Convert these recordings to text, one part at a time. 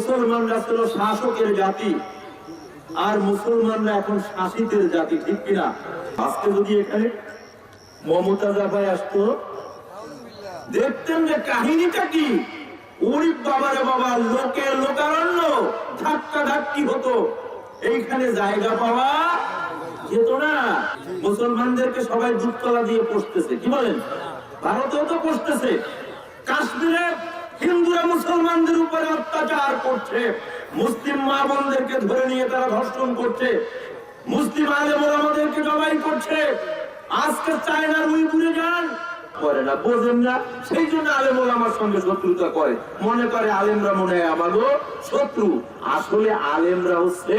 মুসলমানরা ছিল শাসকের জাতি আর মুসলমানরা এখন শাসিতের জাতি, ঠিক কিনা? আজকে যদি এখানে মমতাজা ভাই আসতো, দেখতেন যে কাহিনীটা কি। ওরে বাবারে বাবা, লোকের লোকারণ্য, ধাক্কা ধাক্কি হতো, এইখানে জায়গা পাওয়া যেত না। মুসলমানদেরকে সবাই দুধতলা দিয়ে পোষতেছে, কি বলেন? ভারতেও তো পোষতেছে। কাশ্মীরে হিন্দুরা মুসলমানদের উপরে অত্যাচার করছে, মুসলিম মা বোনদেরকে ধরে নিয়ে তারা ধর্ষণ করছে, মুসলিম আলেম ওলামাদেরকে জবাই করছে। আজকে চায়নার উইঘুরে যান, করে না, বোঝেন না, সেই জন্য আলেম ওলামার সঙ্গে শত্রুতা করে, মনে করে আলেমরা মনে হয় আমারও শত্রু। আসলে আলেমরা হচ্ছে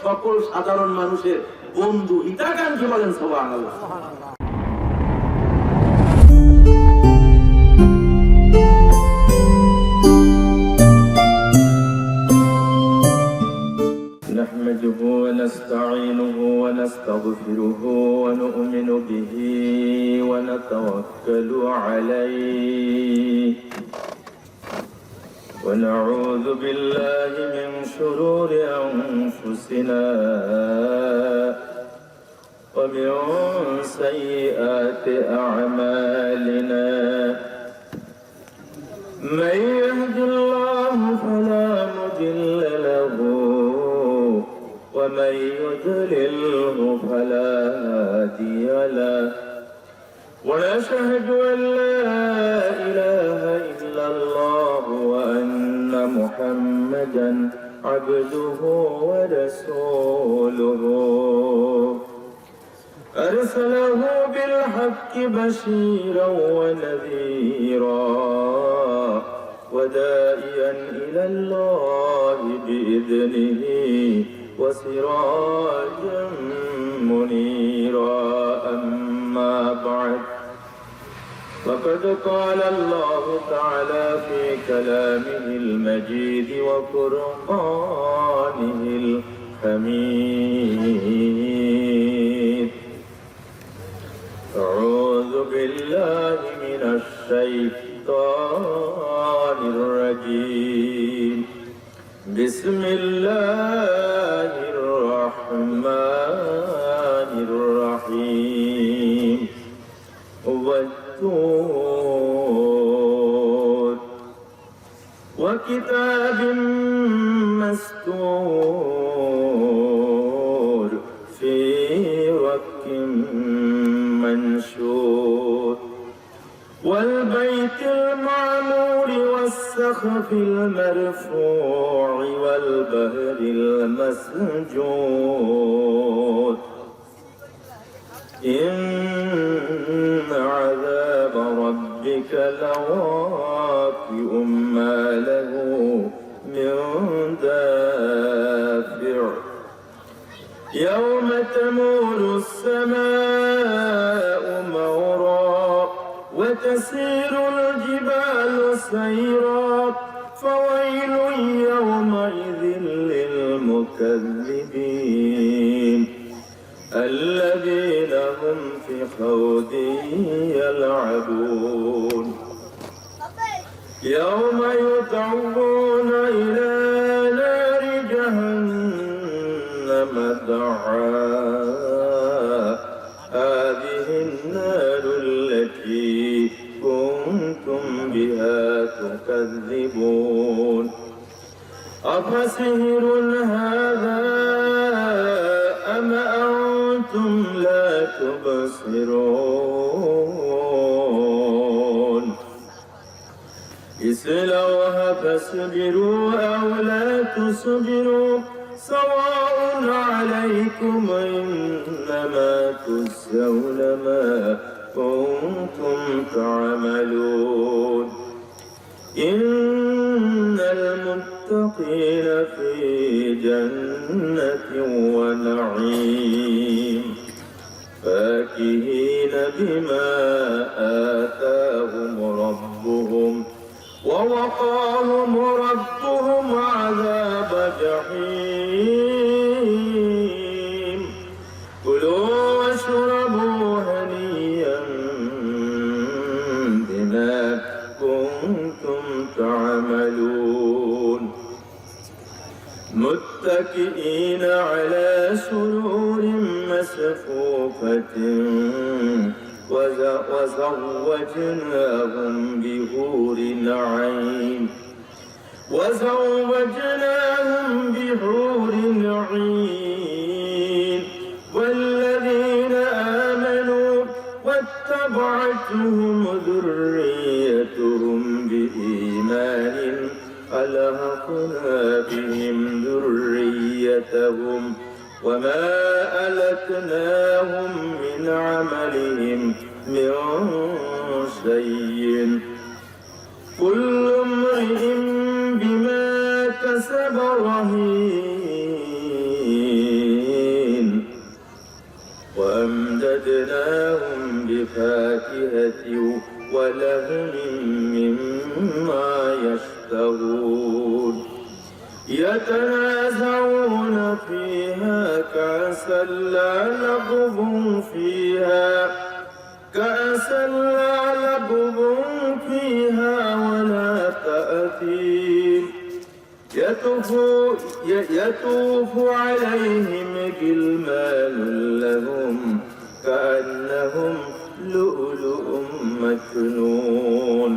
সকল সাধারণ মানুষের বন্ধু, হিতাকাঙ্ক্ষী। বলেন সুবহানাল্লাহ। نحمده ونستعينه ونستغفره ونؤمن به ونتوكل عليه ونعوذ بالله من شرور أنفسنا ومن سيئات أعمالنا من يهد الله فلا مضل له ومن يضلله فلا هادي له ونشهد أن لا إله إلا الله وأن محمدا عبده ورسوله أرسله بالحق بشيرا ونذيرا وداعيا إلى الله بإذنه وسراجا منيرا. أما بعد، فقد قال الله تعالى في كلامه المجيد وفرقانه الحميد: أعوذ بالله من الشيطان الرجيم. بسم الله الرحمن الرحيم. والطور وكتاب مسطور في رق منشور والبيت المعمور والسقف المرفوع والبحر المسجور إن عذاب ربك لواقع ما له من دافع يوم تمور السماء مورا وتسير الجبال سيرا فويل يومئذ للمكذبين الذين هم في خوض يلعبون يوم يدعون إلى نار جهنم دعا هذه النار التي كنتم بها تكذبون أفسحر هذا أم أنتم لا تبصرون اصلوها فاصبروا أو لا تصبروا سواء عليكم إنما تجزون ما كنتم تعملون إن المتقين في جنة ونعيم فاكهين بما آتاهم ربهم ووقاهم ربهم عذاب جحيم كلوا واشربوا هنيئا بما كنتم تعملون متكئين على سرور مصفوفة وزوجناهم بحور عين والذين آمنوا واتبعتهم ذريتهم بإيمان ألحقنا بهم ذريتهم وما ألتناهم من عملهم من شيء كل امرئ بما كسب رهين وأمددناهم بفاكهة ولهم مما يشتهون يتنازعون فيها كأسا لا لغو فيها ولا تأثيم يطوف عليهم غلمان لهم كأنهم لؤلؤ مكنون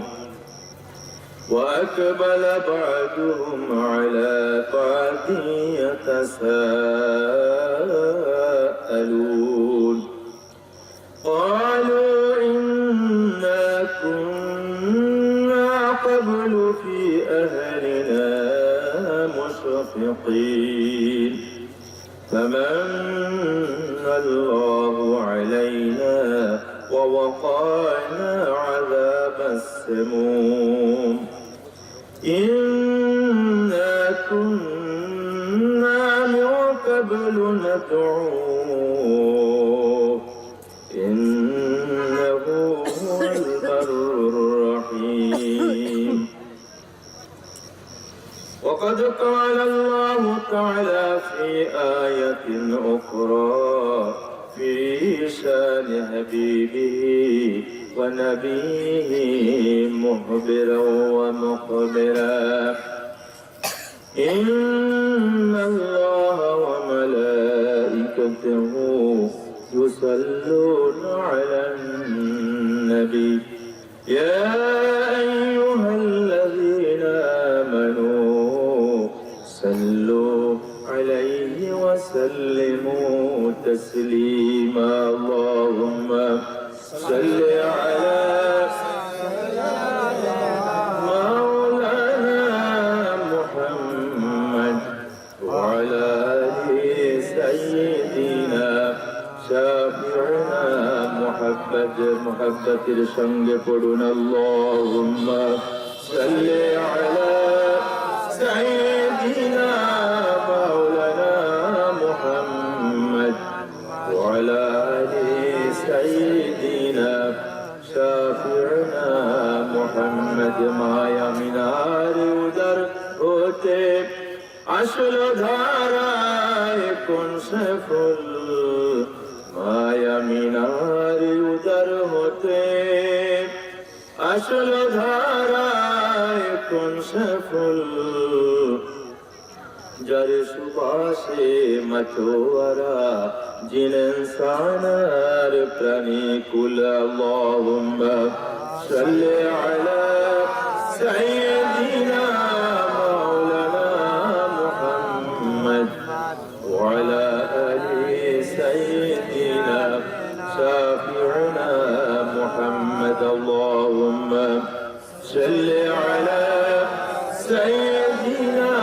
وأقبل بعضهم على بعض يتساءلون قالوا إنا كنا قبل في أهلنا مشفقين فمن الله علينا ووقانا عذاب السموم إنا كنا من قبل ندعوه إنه هو البر الرحيم وقد قال الله تعالى في آية أخرى في شان حبيبه ونبيه مخبرا ومخبرا إن الله وملائكته يصلون على النبي يا أيها الذين آمنوا صلوا عليه وسلموا تسليما اللهم صل على مولانا محمد وعلى آل سيدنا شافعنا محبة সঙ্গে পড়ুন اللهم صل على سيدنا مولانا محمد وعلى آل سيدنا شافعنا محمد মায়া মিনার উদর হতে আসল ধারায় কোন সে ফুল মায়া মিনার উদর হতে আসল ধারায় কোন সে ফুল যার সুবাসে মচোয়ারা জিন ইনসানার প্রাণী কুল আল্লাহুম্মা সাল্লি আলা সাইয়্যিদিনা মাওলানা মুহাম্মদ ওয়া আলা আলি সাইয়্যিদিনা শাফিউনা মুহাম্মদ আল্লাহুম্মা সাল্লি আলা সাইয়্যিদিনা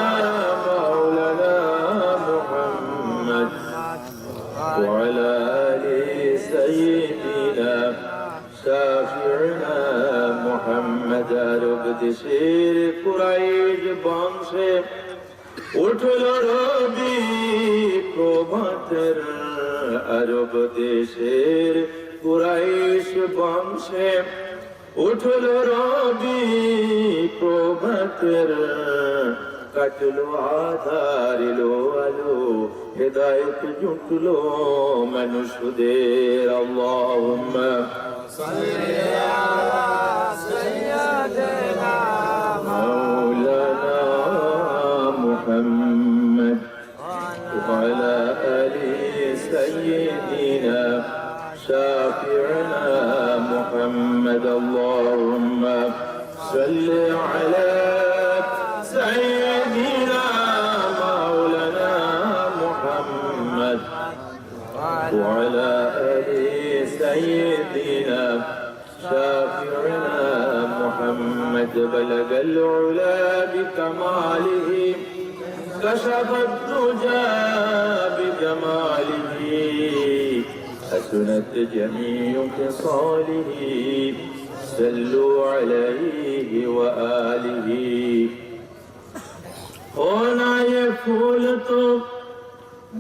وعلى آل سيدنا شافعنا محمد আরব দেশের কুরাইশ বংশে উঠল রবি প্রভাতের আরব দেশের কুরাইশ বংশে উঠল রবি প্রভাতের কাটলো আধার এলো আলো হেদায়েত জুটলো মানুষদের আল্লাহুম্মা সাল্লি আলা সাইয়্যিদিনা মাওলানা মুহাম্মদ سيدنا شافعنا محمد بلغ العلا بكماله كشف الدجى بجماله حسنت جميع خصاله صلوا عليه وآله होना ये फूल तो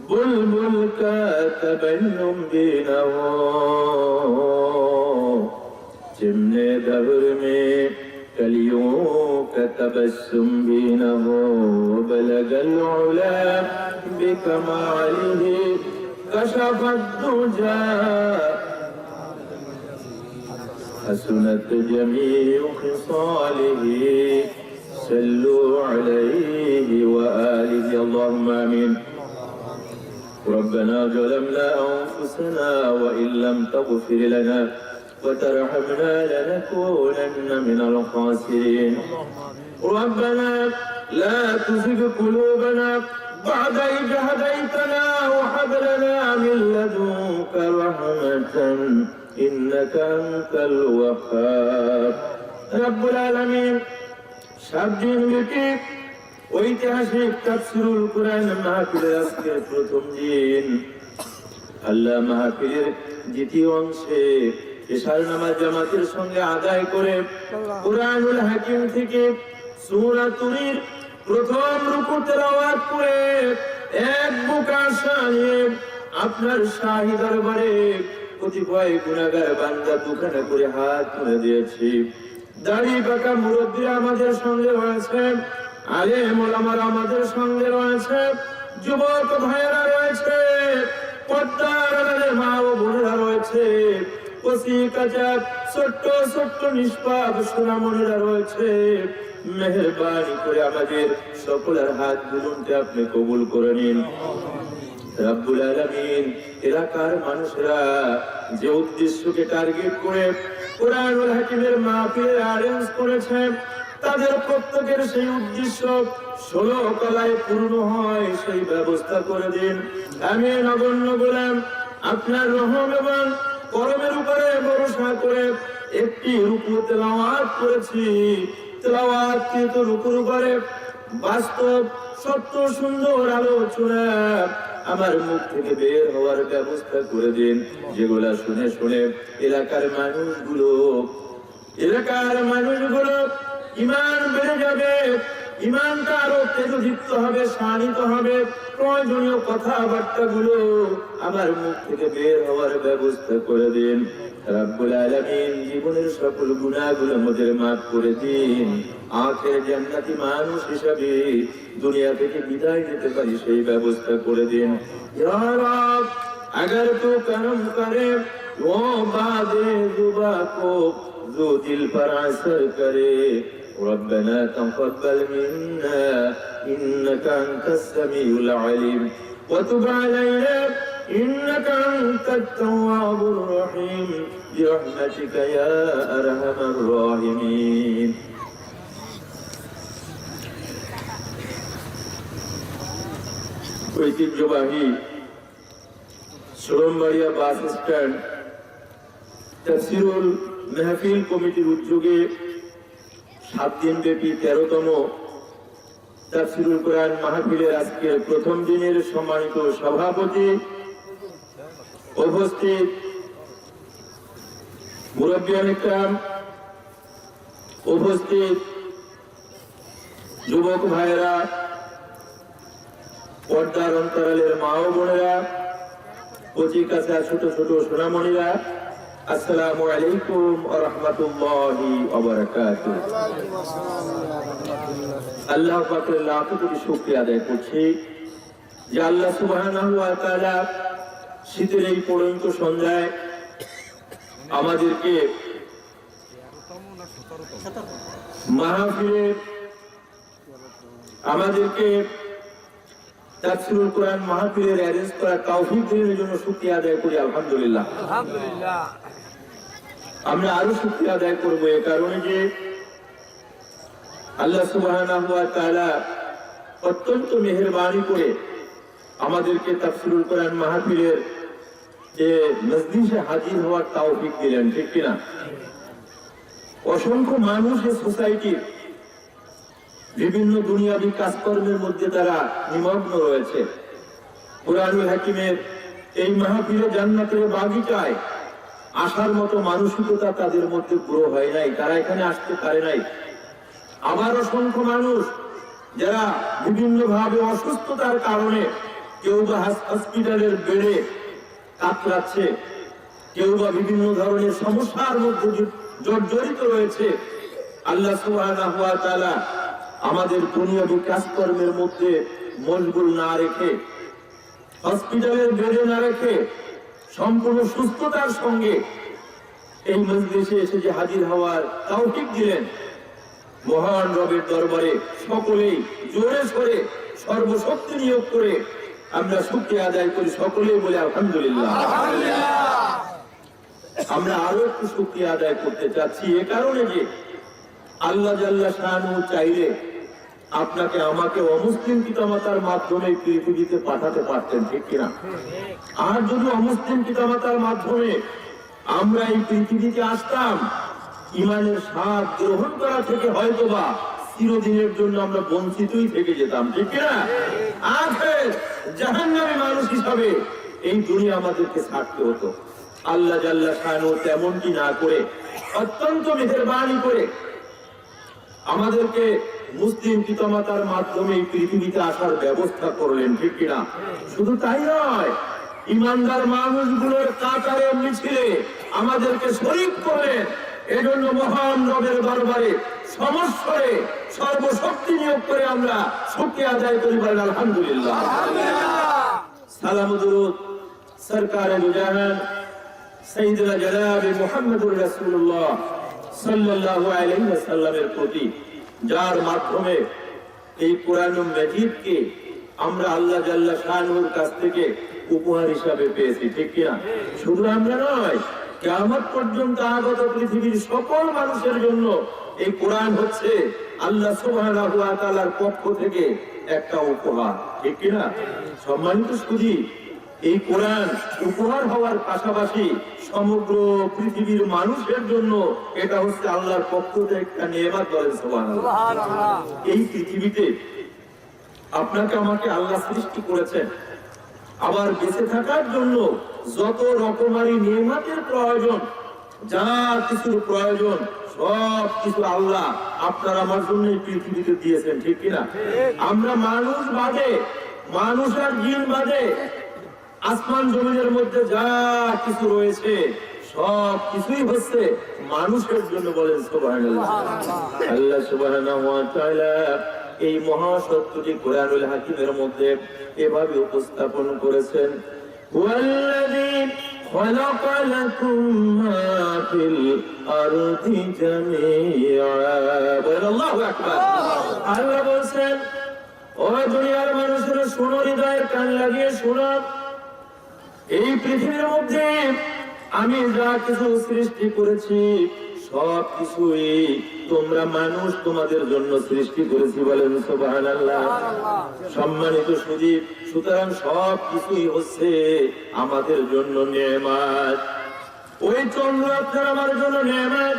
बुलबुल का तबन्नुम भी न हो चिमने दहर में कलियों का तबस्सुम भी न हो बलगल उला बिकमालिही कशफत दुजा हसनत जमीउ खिसालिही صلوا عليه وآله اللهم آمين ربنا ظلمنا أنفسنا وإن لم تغفر لنا وترحمنا لنكونن من الخاسرين ربنا لا تزغ قلوبنا بعد إذ هديتنا وهب لنا من لدنك رحمة إنك أنت الوهاب رب العالمين 7 দিন ব্যাপী ঐতিহাসিক তাফসীরুল কুরআন মাহফিলের আজকের প্রথম দিন আল্লাহ মাহফিলের দ্বিতীয় অংশে ইশার নামাজ জামাতের সঙ্গে আদায় করে কুরআনুল হাকিম থেকে সূরা তুরির প্রথম রুকু তেলাওয়াত করে এক বুক আশা নিয়ে আপনার শাহী দরবারে কতিপয় গুনাহগার বান্দা দুখানা করে হাত তুলে দিয়েছি দাড়ি পাকা মুরব্বীরা আমাদের সঙ্গে রয়েছে আলেম ওলামারা আমাদের সঙ্গে রয়েছে যুবক ভাইয়েরা রয়েছে পর্দার আড়ালে মা ও বোনেরা রয়েছে কচি কাঁচা ছোট্ট ছোট্ট নিষ্পাপ সোনামণিরা রয়েছে মেহেরবানি করে আমাদের সকলের হাত দুলুনকে আপনি কবুল করে নিন রব্বুল আলামিন এলাকার মানুষরা যে উদ্দেশ্যকে টার্গেট করে কুরআনুল হাকিমের মাহফিল অ্যারেঞ্জ করেছে তাদের প্রত্যেকের সেই উদ্দেশ্য 16 কলায় পূর্ণ হয় সেই ব্যবস্থা করে দিন আমি নগণ্য গোলাম আপনার রহম এবং করমের উপরে ভরসা করে একটি রুকু তেলাওয়াত করেছি তেলাওয়াতকৃত রুকুর উপরে বাস্তব সত্য সুন্দর আলোচনা আমার মুখ থেকে বের হওয়ার ব্যবস্থা করে দিন যেগুলা শুনে শুনে এলাকার মানুষগুলো ঈমান বেড়ে যাবে ঈমানটা আরো তেজদীপ্ত হবে শানিত হবে প্রয়োজনীয় কথাবার্তা গুলো আমার মুখ থেকে বের হওয়ার ব্যবস্থা করে দিন রব্বুল আলামিন জীবনের সকল গুনাহগুলো আমাদের মাফ করে দিন আখির জান্নাতি মানুষ হিসেবে দুনিয়া থেকে বিদায় নিতে পারি সেই ব্যবস্থা করে দিন ইয়া রব अगर तू करम करे वो बादे जुबा को जो दिल पर असर करे ربنا تقبل منا إنك أنت السميع العليم وتب علينا إنك أنت التواب الرحيم برحمتك يا أرحم الراحمين ঐতিহ্যবাহী শ্রমবাড়িয়া বাস স্ট্যান্ড তাফসীরুল মাহফিল কমিটির উদ্যোগে 7 দিন ব্যাপী 13তম তাফসীরুল কুরআন মাহফিলের আজকের প্রথম দিনের সম্মানিত সভাপতি উপস্থিত মুরব্বিয়ান ইকরাম উপস্থিত যুবক ভাইয়েরা পর্দার অন্তরালের মা ও বোনেরা কচি কাঁচা ছোট ছোট সোনামণিরা আসসালামু আলাইকুম ওয়া রাহমাতুল্লাহি ওয়া বারাকাতুহু আল্লাহ পাকের লাখ কোটি শুকরিয়া আদায় করছি যে আল্লাহ সুবহানাহু ওয়া তাআলা শীতের এই পড়ন্ত সন্ধ্যায় আমাদেরকে মাহফিলে আমাদেরকে তাফসীরুল কুরআন মাহফিলের অ্যারেঞ্জ করার তৌফিক দেওয়ার জন্য শুকরিয়া আদায় করি আলহামদুলিল্লাহ। আমরা আরো শুকরিয়া আদায় করব এই কারণে যে আল্লাহ সুবহানাহু ওয়া তাআলা অত্যন্ত মেহেরবানি করে আমাদেরকে তাফসীরুল কুরআন মাহফিলের যে মজলিসে হাজির হওয়ার তৌফিক দিলেন, ঠিক কিনা? অসংখ্য মানুষ এই সোসাইটির বিভিন্ন দুনিয়াবী কাজকর্মের মধ্যে তারা নিমগ্ন রয়েছে। কুরআনুল হাকিমের এই মাহফিলে জান্নাতের বাগিচায় আসার মতো মানসিকতা তাদের মধ্যে পুরো হয় নাই, তারা এখানে আসতে পারে নাই। আবার অসংখ্য মানুষ যারা বিভিন্ন ভাবে অসুস্থতার কারণে কেউ বা হসপিটালের বেডে কাতরাচ্ছে, কেউ বা বিভিন্ন ধরনের সমস্যার মধ্যে জর্জরিত রয়েছে। আল্লাহ সুবহানাহু ওয়া তাআলা আমাদের দুনিয়াবী কাজকর্মের মধ্যে মশগুল না রেখে, হসপিটালের বেডে না রেখে সম্পূর্ণ সুস্থতার সঙ্গে এই মজলিসে এসে যে হাজির হওয়ার তৌফিক দিলেন, মহান রবের দরবারে সকলেই জোরে সরে সর্বশক্তি নিয়োগ করে আমরা শুকরিয়া আদায় করি। সকলেই বলে আলহামদুলিল্লাহ। আমরা আরো একটু শুকরিয়া আদায় করতে চাচ্ছি এ কারণে যে আল্লাহ জাল্লা শাআনহু চাইলে আপনাকে আমাকে অমুসলিম পিতামাতার মাধ্যমে পৃথিবীতে পাঠাতে পারতেন, ঠিক কিনা? আর যদি অমুসলিম পিতামাতার মাধ্যমে আমরা এই পৃথিবীতে আসতাম, ইমানের স্বাদ গ্রহণ করা থেকে হয়তোবা চিরদিনের জন্য আমরা বঞ্চিতই থেকে যেতাম, ঠিক কিনা? আখের জাহান্নামী মানুষ হিসাবে এই দুনিয়া আমাদেরকে ছাড়তে হতো। আল্লাহ জাল্লা শাআনহু তেমনটি না করে অত্যন্ত মেহেরবানি করে আমাদেরকে মুসলিম পিতামাতার মাধ্যমে এই পৃথিবীতে আসার ব্যবস্থা করলেন, ঠিক কিনা? শুধু তাই নয়, ইমানদার মানুষগুলোর কাতারে মিছিলে আমাদেরকে শরীক করলেন। এজন্য মহান রবের দরবারে সমস্বরে সর্বশক্তি নিয়োগ করে আমরা শুকরিয়া আদায় করি, বলেন আলহামদুলিল্লাহ। সালাম ও দুরূদ সরকারে দু জাহান সাইয়্যিদুনা জনাব মুহাম্মদুর রাসূলুল্লাহ সাল্লাল্লাহু আলাইহি ওয়াসাল্লামের প্রতি, যার মাধ্যমে এই কোরআনুল মাজিদকে আমরা আল্লাহ জাল্লা শাআনহুর কাছ থেকে উপহার হিসাবে পেয়েছি, ঠিক কিনা? শুধু আমরা নয়, কিয়ামত পর্যন্ত আগত পৃথিবীর সকল মানুষের জন্য এই কোরআন হচ্ছে আল্লাহ সুবহানাহু ওয়া তাআলার পক্ষ থেকে একটা উপহার, ঠিক কিনা? সম্মানিত সুধী, এই কোরআন উপহার হওয়ার পাশাপাশি সমগ্র পৃথিবীর মানুষের জন্য এটা হচ্ছে আল্লাহর পক্ষ থেকে একটা নিয়ামত, বলেন সুবহানাল্লাহ। এই পৃথিবীতে আপনাকে আমাকে আল্লাহ সৃষ্টি করেছেন, আবার বেঁচে থাকার জন্য যত রকমারি নিয়ামতের প্রয়োজন, যা কিছুর প্রয়োজন, সব কিছু আল্লাহ আপনার আমার জন্য এই পৃথিবীতে দিয়েছেন, ঠিক কিনা? আমরা মানুষ বাদে, মানুষ আর জিন বাদে আসমান জমিনের মধ্যে যা কিছু রয়েছে সব কিছুই হচ্ছে মানুষের জন্য, বলেন সুবহানাল্লাহ। আল্লাহ সুবহানাহু ওয়া তাআলা এই মহাসত্যটি কোরআনুল হাকিমের মধ্যে এভাবে উপস্থাপন করেছেন, ওয়াল্লাযী খালাকা লাকুম মা ফিল আরদি জামিআ। আল্লাহু আকবার। আল্লাহ বলেন, ও দুনিয়ার মানুষেরা শোনো, হৃদয়ের কান লাগিয়ে শোনো, এই পৃথিবীর মধ্যে আমি যা কিছু সৃষ্টি করেছি সব কিছুই তোমরা মানুষ তোমাদের জন্য সৃষ্টি করেছি, বলেন সুবহানাল্লাহ। সম্মানিত সুধী, সুতরাং সব কিছুই হচ্ছে আমাদের জন্য নেয়ামত। ওই চন্দ্র আপনার আমার জন্য নেয়ামত,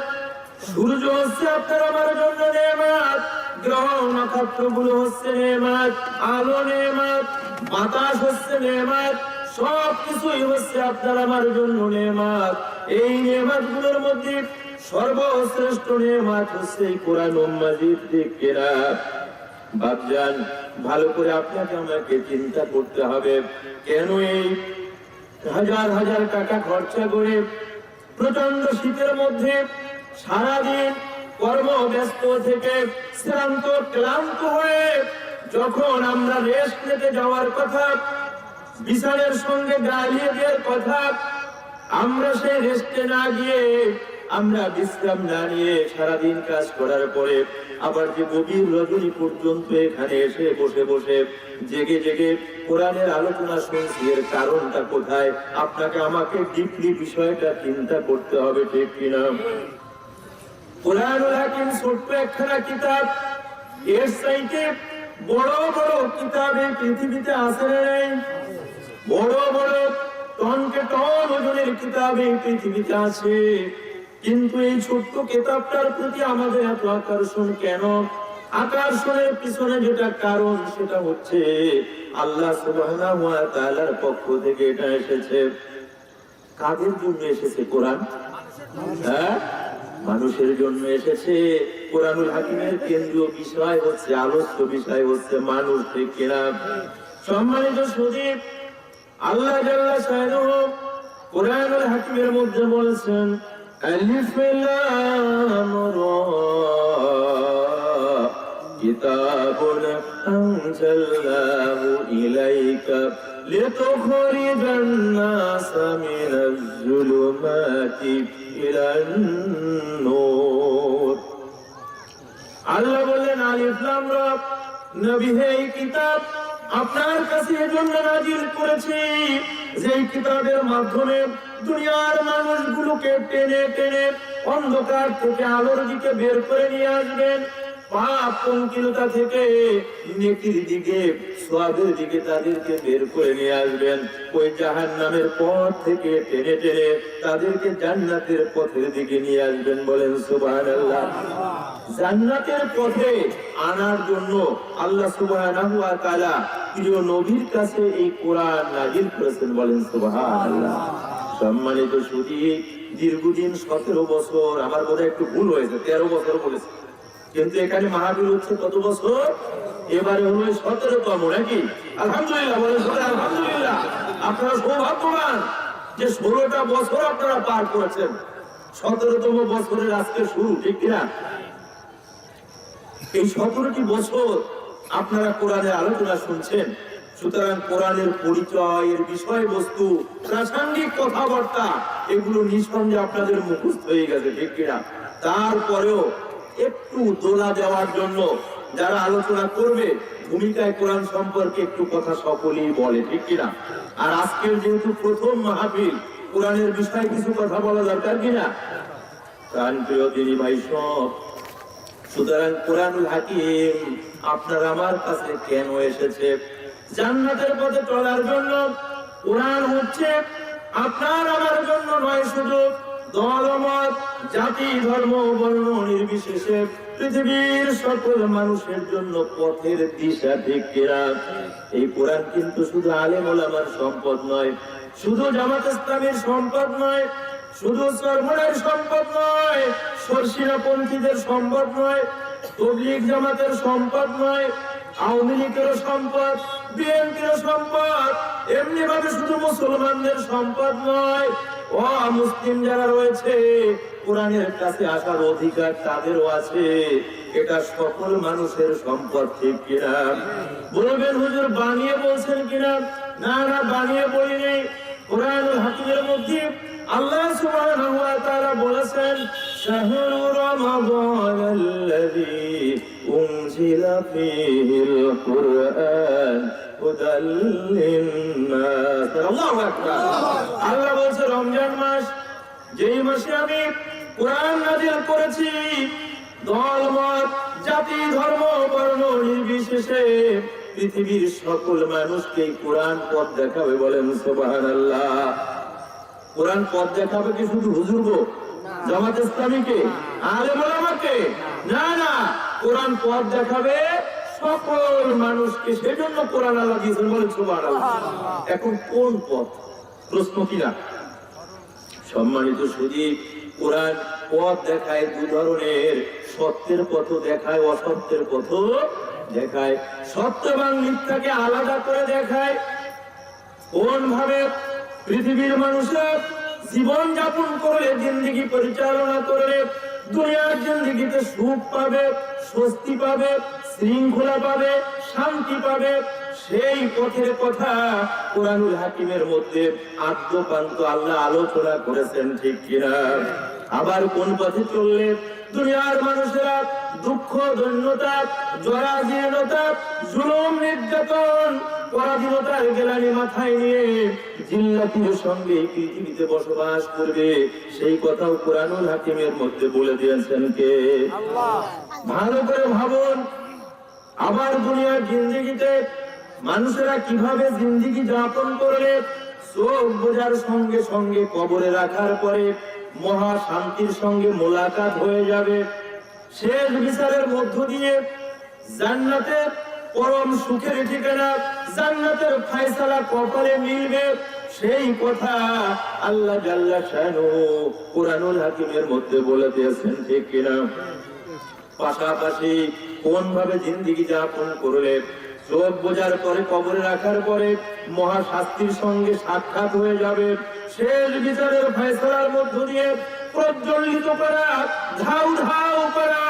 সূর্য হচ্ছে আপনার আমার জন্য নেয়ামত, গ্রহ নক্ষত্রগুলো হচ্ছে নেয়ামত, আলো নেয়ামত, বাতাস হচ্ছে নেয়ামত, সব কিছুই হচ্ছে আপনার আমার জন্য নেয়ামত। এই নেয়ামত গুলোর মধ্যে সর্বশ্রেষ্ঠ নেয়ামত হচ্ছে এই কোরআনুল মাজিদ, ঠিক কিনা? বাপজান, ভালো করে আপনাকে আমাকে চিন্তা করতে হবে, কেন এই হাজার হাজার টাকা খরচা করে প্রচন্ড শীতের মধ্যে সারাদিন কর্মব্যস্ত থেকে শ্রান্ত ক্লান্ত হয়ে যখন আমরা রেস্ট নিতে যাওয়ার কথা, বিছানার সঙ্গে গালিয়ে দেওয়ার কথা, আমরা সেই রেস্টে না গিয়ে, আমরা বিশ্রাম না নিয়ে সারাদিন কাজ করার পরে আবার যে গভীর রজনী পর্যন্ত এখানে এসে বসে বসে জেগে জেগে কোরআনের আলোচনা শুনছি, এর কারণটা কোথায়? আপনাকে আমাকে ডিপলি বিষয়টা চিন্তা করতে হবে, ঠিক কিনা? কোরআনুল হাকিম ছোট্ট একখানা কিতাব, এর চাইতে বড় বড় কিতাব এই পৃথিবীতে আছে না নেই? বড় বড় টনকে টন ওজনের কিতাব এই পৃথিবীতে আছে, কিন্তু এই ছোট্ট কিতাবটার প্রতি আমাদের এত আকর্ষণ কেন? আকর্ষণের পিছনে যেটা কারণ সেটা হচ্ছে আল্লাহ সুবহানাহু ওয়া তাআলার পক্ষ থেকে এটা এসেছে। কাদের জন্য এসেছে কোরআন? হ্যাঁ, মানুষের জন্য এসেছে। কোরআনুল হাকিমের কেন্দ্রীয় বিষয় হচ্ছে, আলোচ্য বিষয় হচ্ছে মানুষ, ঠিক কিনা? সম্মানিত সুধীর, আল্লাহ জাল্লা শানুহু কোরআনুল হাকিমের মধ্যে বলেছেন, আলিফ লাম রা কিতাবুন আনজালনাহু ইলাইকা লিতুখরিজান নাসা মিনাজ যুলুমাতি ইলান নূর। আল্লাহ বললেন, আলিফ লাম রা, নবী হে, এই কিতাব আপনার কাছে এজন্য নাজিল করেছি যে এই কিতাবের মাধ্যমে দুনিয়ার মানুষগুলোকে টেনে টেনে অন্ধকার থেকে আলোর দিকে বের করে নিয়ে আসবেন, পাপ পঙ্কিলতা থেকে নেকির দিকে, সওয়াবের দিকে তাদেরকে বের করে নিয়ে আসবেন। ওই জাহান্নামের পথ থেকে টেনে টেনে তাদেরকে জান্নাতের পথের দিকে নিয়ে আসবেন। বলেন সুবহানাল্লাহ। জান্নাতের পথে আনার জন্য আল্লাহ সুবহানাহু ওয়া তাআলা প্রিয় নবীর কাছে এই কোরআন নাযিল করেছেন। বলেন সুবহানাল্লাহ। সম্মানিত সুধী, দীর্ঘদিন 17 বছর, আমার বোধহয় একটু ভুল হয়েছে, 13 বছর বলেছে, কিন্তু এখানে মাহফিল হচ্ছে কত বছর? এবারে হলো 17তম, নাকি? আলহামদুলিল্লাহ, বলেন আলহামদুলিল্লাহ। আপনারা সৌভাগ্যবান যে 16টা বছর আপনারা পার করেছেন, 17তম বছরের আজকে শুরু, ঠিক কিনা? এই 17টি বছর আপনারা কোরআনের আলোচনা শুনছেন। সুতরাং কোরআনের পরিচয়, এর বিষয়বস্তু, প্রাসঙ্গিক কথাবার্তা, এগুলো নিঃসন্দেহে আপনাদের মুখস্থ হয়ে গেছে, ঠিক কিনা? তারপরেও একটু দোলা দেওয়ার জন্য যারা আলোচনা করবে ভূমিকায় কোরআন সম্পর্কে একটু কথা সকলেই বলে, ঠিক কিনা? আর আজকের যেহেতু প্রথম মাহফিল, কোরআনের বিষয়ে কিছু কথা বলা দরকার কিনা? প্রাণ প্রিয় দিনী ভাই সব, সুতরাং কোরআনুল হাকিম আপনার আমার কাছে কেন এসেছে? জান্নাতের পথে চলার জন্য। কোরআন হচ্ছে আপনার আমার জন্য নয়, শুধু দলমত, জাতি, ধর্ম, বর্ণ নির্বিশেষে পৃথিবীর সকল মানুষের জন্য পথের দিশা, ঠিক কিনা? এই কোরআন কিন্তু শুধু আলেম ওলামার সম্পদ নয়, শুধু জামাত ইসলামীর সম্পদ নয়, শুধু সরমনের সম্পদ নয়, শর্ষিনাপন্থীদের সম্পদ নয়, তবলিগ জামাতের সম্পদ নয়, আওয়ামী লীগের সম্পদ, বিএনপির সম্পদ, এমনি ভাবে শুধু মুসলমানদের সম্পদ নয়, মুসলিম যারা রয়েছে কোরআনের কাছে আসার অধিকার তাদেরও আছে। এটা সকল মানুষের সম্পদ, ঠিক কিনা? বলবেন হুজুর বানিয়ে বলছেন কিনা? না না, বানিয়ে বলিনি। কোরআনুল হাকিমের মধ্যে আল্লাহ সুবহানাহু ওয়া তাআলা বলেছেন, শাহরু রমাদানাল্লাযী উনজিলা ফীহিল কুরআন হুদাল লিন্নাস। আল্লাহু আকবার। আল্লাহ বলেছে, রমজান মাস, যেই মাসে আমি কোরআন নাযিল করেছি, দলমত, জাতি, ধর্ম, বর্ণ নির্বিশেষে পৃথিবীর সকল মানুষকে কোরআন পথ দেখাবে। বলেন সুবহানাল্লাহ। কোরআন পথ দেখাবে কি শুধু হুজুরকে, জামাত ইসলামীকে, আলেম ওলামাকে? না না, কোরআন পথ দেখাবে সকল মানুষকে। সেজন্য কোরআন আল্লাহ দিয়েছেন। বলেন সুবহানাল্লাহ। এখন কোন পথ? প্রশ্ন কিনা? সম্মানিত সুধী, কোরআন পথ দেখায় দু ধরনের, সত্যের পথ দেখায়, অসত্যের পথ দেখায়। সত্য এবং মিথ্যাকে আলাদা করে দেখায়। কোন ভাবে পৃথিবীর মানুষের জীবন যাপন করলে, জিন্দেগি পরিচালনা করলে দুনিয়ার জিন্দেগিতে সুখ পাবে, স্বস্তি পাবে, শৃঙ্খলা পাবে, শান্তি পাবে, সেই পথের কথা কোরআনুল হাকিমের মধ্যে আদ্যপান্ত আল্লাহ আলোচনা করেছেন, ঠিক কিনা? আবার কোন পথে চললে দুনিয়ার মানুষেরা দুঃখ, দৈন্যতা, জরাজীর্ণতা, জুলুম, নির্যাতন, পরাধীনতার গেলানি মাথায় নিয়ে জিল্লাতির সঙ্গে পৃথিবীতে বসবাস করবে, সেই কথাও কোরআনুল হাকিমের মধ্যে বলে দিয়েছেন কে? আল্লাহ। ভালো করে ভাবুন। আবার দুনিয়ার জিন্দেগিতে মানুষেরা কিভাবে জিন্দেগি যাপন করলে চোখ বোঝার সঙ্গে সঙ্গে কবরে রাখার পরে মহা শান্তির সঙ্গে মোলাকাত হয়ে যাবে। শেষ বিচারের মধ্য দিয়ে জান্নাতের পরম সুখের ঠিকানা, জান্নাতের ফয়সালা কপালে মিলবে। সেই কথা আল্লাহ জাল্লা শানুহু কুরআনুল হাকিমের মধ্যে বলে দিয়েছেন, ঠিক কিনা? পাশাপাশি কোন ভাবে জিন্দেগি যাপন করলে চোখ বোঝার পরে কবরে রাখার পরে মহা শাস্তির সঙ্গে সাক্ষাৎ হয়ে যাবে। শেষ বিচারের ফয়সালার মধ্য দিয়ে প্রজ্বলিত করা, ধাউ ধাউ করা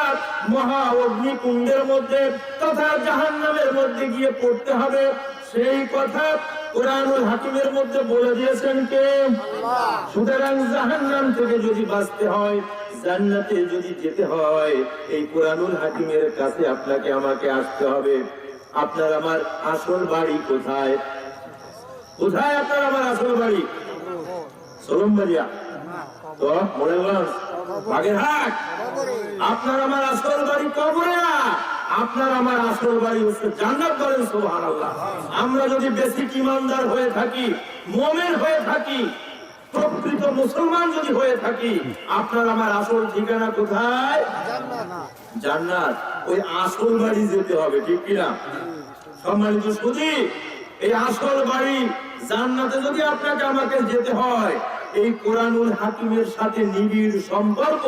মহা অগ্নিকুণ্ডের মধ্যে তথা জাহান্নামের মধ্যে গিয়ে পড়তে হবে। সেই কথা কুরআনুল হাকিমের মধ্যে বলে দিয়েছেন কে? আল্লাহ। সুতরাং জাহান্নাম থেকে যদি বাঁচতে হয়, জান্নাতে যদি যেতে হয়, এই কুরআনুল হাকিমের কাছে আপনাকে আমাকে আসতে হবে। আপনার আমার আসল বাড়ি কোথায়? কোথায় আপনার আমার আসল বাড়ি? সোলমবাড়িয়া তো মোড়েলগঞ্জ, বাগেরহাট। আপনার আমার আসল বাড়ি কবরে না, আপনার আমার আসল বাড়ি হচ্ছে জান্নাত। বলেন সুবহানাল্লাহ। আমরা যদি বেশি ঈমানদার হয়ে থাকি, মুমিন হয়ে থাকি, প্রকৃত মুসলমান যদি হয়ে থাকি, আপনার আমার আসল ঠিকানা কোথায়? জান্নাত। ওই আসল বাড়ি যেতে হবে, ঠিক কিনা? সম্মানিত সুধী, এই আসল বাড়ি জান্নাতে যদি আপনাকে আমাকে যেতে হয়, এই কুরআনুল হাকিমের সাথে নিবিড় সম্পর্ক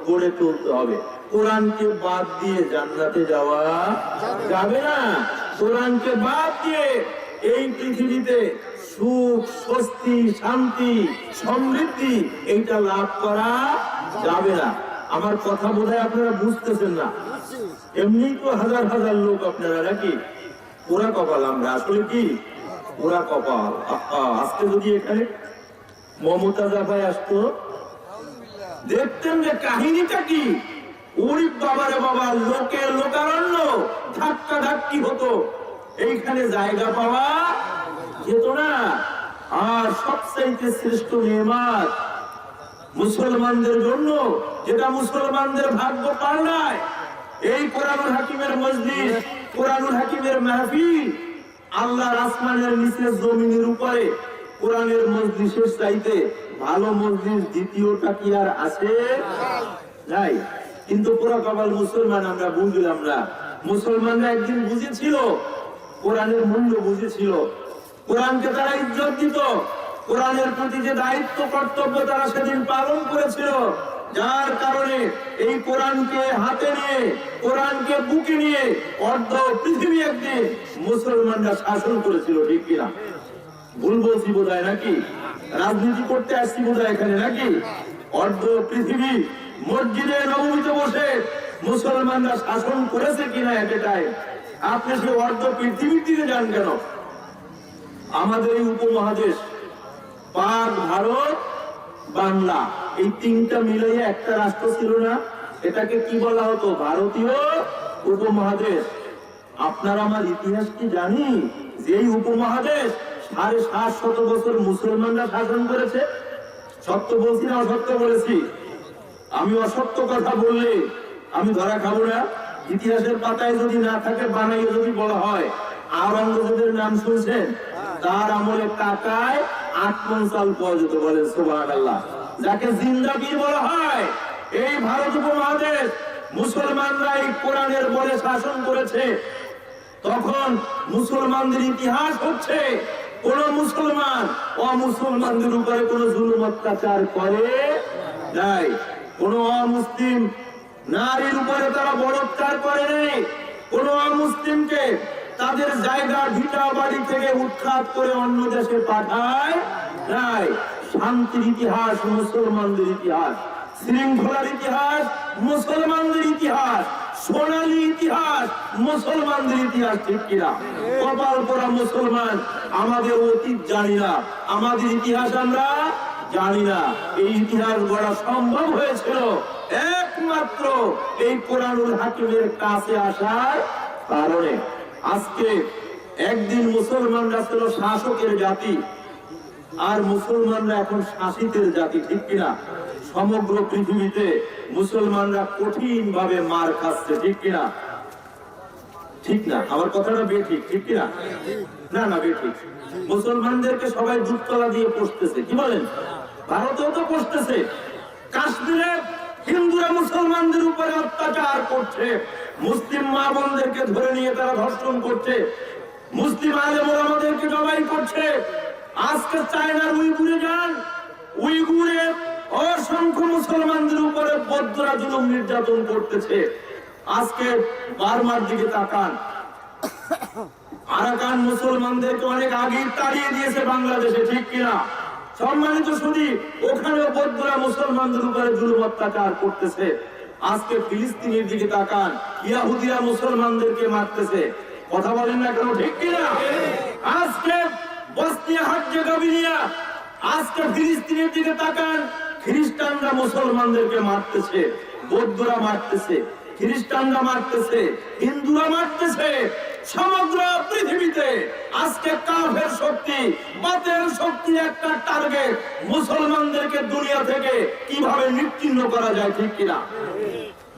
গড়ে তুলতে হবে। কোরআনকে বাদ দিয়ে জান্নাতে যাওয়া যাবে না। কোরআনকে বাদ দিয়ে এই পৃথিবীতে সুখ, স্বস্তি, শান্তি, সমৃদ্ধি এইটা লাভ করা যাবে না। আমার কথা বোধহয় আপনারা বুঝতেছেন না। এমনি তো হাজার হাজার লোক আপনারা, নাকি? পুরা কপাল আমরা, আসলে কি পুরা কপাল। আজকে যদি এখানে মমতাজা ভাই আসতো, দেখতেন যে কাহিনীটা কি। ওরে বাবারে বাবা, লোকের লোকারণ্য, ধাক্কা ধাক্কি হতো, এইখানে জায়গা পাওয়া যেত না। আর সবচাইতে শ্রেষ্ঠ নেয়ামত মুসলমানদের জন্য, যেটা মুসলমানদের ভাগ্য পার নাই, এই কুরআনুল হাকিমের মজলিস, কুরআনুল হাকিমের মাহফিল। আল্লাহর আসমানের নিচে জমিনের উপরে কোরআনের মজলিসের চাইতে ভালো মজলিস দ্বিতীয়টা কি আর আছে? নাই। কিন্তু পুরা কপাল মুসলমান আমরা বুঝলাম না। মুসলমানরা একদিন বুঝেছিল, কোরআনের মূল্য বুঝেছিল, কোরআনকে তারা ইজ্জত দিত, কোরআনের প্রতি যে দায়িত্ব কর্তব্য তারা সেদিন পালন করেছিল। যার কারণে এই কোরআনকে হাতে নিয়ে, কোরআনকে বুকে নিয়ে অর্ধ পৃথিবী একদিন মুসলমানরা শাসন করেছিল, ঠিক কিনা? ভুল বলছি বোধহয়, নাকি? রাজনীতি করতে আসছি বোধহয় এখানে, নাকি? অর্ধ পৃথিবী মসজিদে নববীতে বসে মুসলমানরা শাসন করেছে কিনা এটাই। আপনি সে অর্ধ পৃথিবীর দিকে যান কেন? আমাদের এই উপমহাদেশ, পাক, ভারত, বাংলা, এই তিনটা মিলিয়ে একটা রাষ্ট্র ছিল না? এটাকে কি বলা হতো? ভারতীয় উপমহাদেশ। আপনার আমার ইতিহাস কি জানি যে এই উপমহাদেশ 750 বছর মুসলমানরা শাসন করেছে? সত্য বলছি না অসত্য বলেছি? আমি অসত্য কথা বললে আমি ধরা খাবো না। ইতিহাসের পাতায় যদি না থাকে, বানাইয়ে যদি বলা হয়, আওরঙ্গজেবের নাম শুনছেন? তার আমলে টাকায় 8 মণ চাল পাওয়া যেত। বলেন সুবহানাল্লাহ। যাকে জিন্দাগির বলা হয়, এই ভারত উপমহাদেশ মুসলমানরা এই কোরআনের বলে শাসন করেছে। তখন মুসলমানদের ইতিহাস হচ্ছে, কোন মুসলমান অমুসলমানদের উপরে কোন জুলুম অত্যাচার করে নাই। কোন অমুসলিম নারীর উপরে তারা বলাৎকার করে নাই। কোন অমুসলিমকে তাদের জায়গা, ভিটা বাড়ি থেকে উৎখাত করে অন্য দেশে পাঠায় নাই। শান্তির ইতিহাস মুসলমানদের ইতিহাস, শৃঙ্খলার ইতিহাস মুসলমানদের ইতিহাস, সোনালী ইতিহাস মুসলমানদের ইতিহাস, ঠিক কিনা? কপাল পোড়া মুসলমান, আমাদের অতীত জানি না, আমাদের ইতিহাস আমরা জানি না। এই ইতিহাস গড়া সম্ভব হয়েছিল একমাত্র এই কুরআনুল হাকিমের কাছে আসার কারণে। আজকে একদিন মুসলমানরা ছিল শাসকের জাতি, আর মুসলমানরা এখন শাসিতের জাতি, ঠিক কিনা? সমগ্র পৃথিবীতে মুসলমানরা কঠিন ভাবে মার খাচ্ছে, ঠিক কিনা? ঠিক না? আমার কথাটা বেঠিক, ঠিক কিনা? না না, বেঠিক। মুসলমানদেরকে সবাই দুধতলা দিয়ে পোষতেছে, কি বলেন? ভারতেও তো পোষতেছে। কাশ্মীরে হিন্দুরা মুসলমানদের উপরে অত্যাচার করছে, মুসলিম মা বোনদেরকে ধরে নিয়ে তারা ধর্ষণ করছে, মুসলিম আলেম ওলামাদেরকে জবাই করছে। আজকে চায়নার উইগুরে যান, উইগুরে অসংখ্য মুসলমানদের উপরে বৌদ্ধরা জুলুম নির্যাতন করতেছে। আজকে বার্মার দিকে তাকান, আরাকান মুসলমানদেরকে অনেক আগে তাড়িয়ে দিয়েছে বাংলাদেশে, ঠিক কিনা? সম্মানিত শুধু ওখানেও বৌদ্ধরা মুসলমানদের উপরে জুলুম অত্যাচার করতেছে। আজকে ফিলিস্তিনের দিকে তাকান, ইহুদিরা মুসলমানদেরকে মারতেছে। কথা বলেন না কেন, ঠিক কিনা? আজকে বসনিয়া হার্জেগোভিনা, আজকে ফিলিস্তিনের দিকে তাকান, খ্রিস্টানরা মুসলমানদেরকে মারতেছে, বৌদ্ধরা মারতেছে, খ্রিস্টানরা মারতেছে, হিন্দুরা মারতেছে। সমগ্র পৃথিবীতে আজকে কাফের শক্তি, বাতের শক্তির একটা টার্গেট, মুসলমানদেরকে দুনিয়া থেকে কিভাবে নিশ্চিহ্ন করা যায়, ঠিক কিনা?